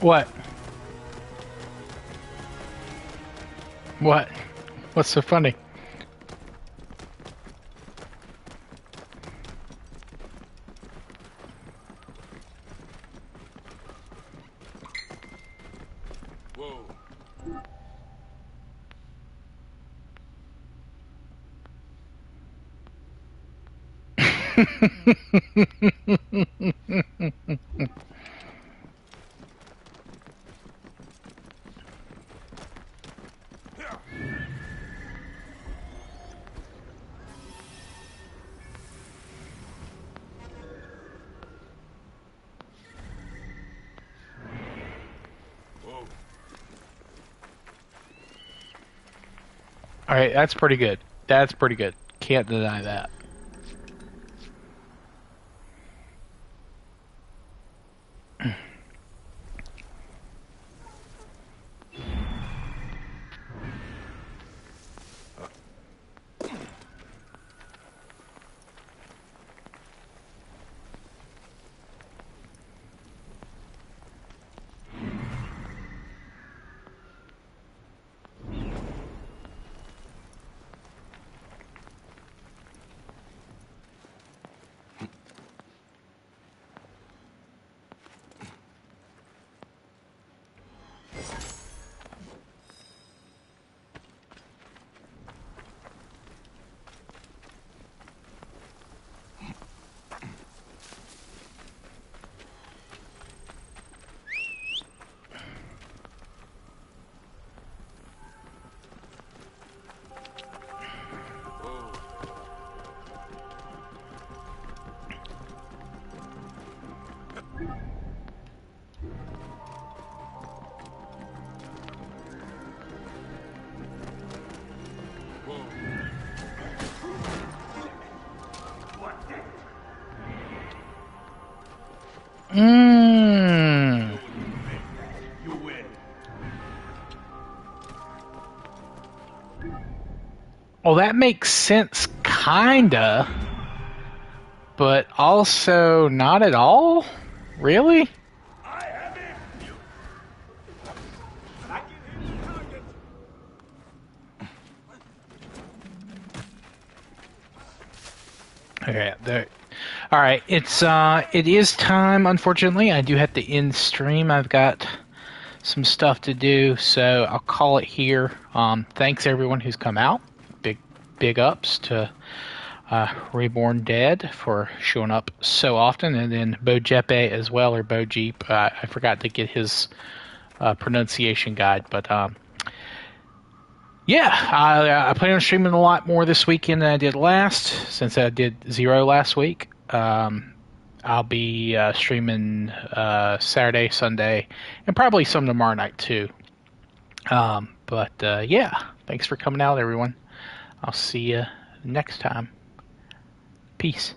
What? What? What's so funny? Whoa. Whoa. All right, that's pretty good. That's pretty good. Can't deny that. Mmm. You win. Well, that makes sense, kinda, but also not at all? Really? I have it. I can hit the target. Okay, there. All right, it is time. Unfortunately, I do have to end stream. I've got some stuff to do, so I'll call it here. Thanks everyone who's come out. Big ups to Reborn Dead for showing up so often, and then Bo Jepe as well, or Bo Jeep. I forgot to get his pronunciation guide, but yeah, I plan on streaming a lot more this weekend than I did last, since I did 0 last week. I'll be streaming Saturday, Sunday, and probably some tomorrow night too. But yeah, thanks for coming out, everyone. I'll see you next time. Peace.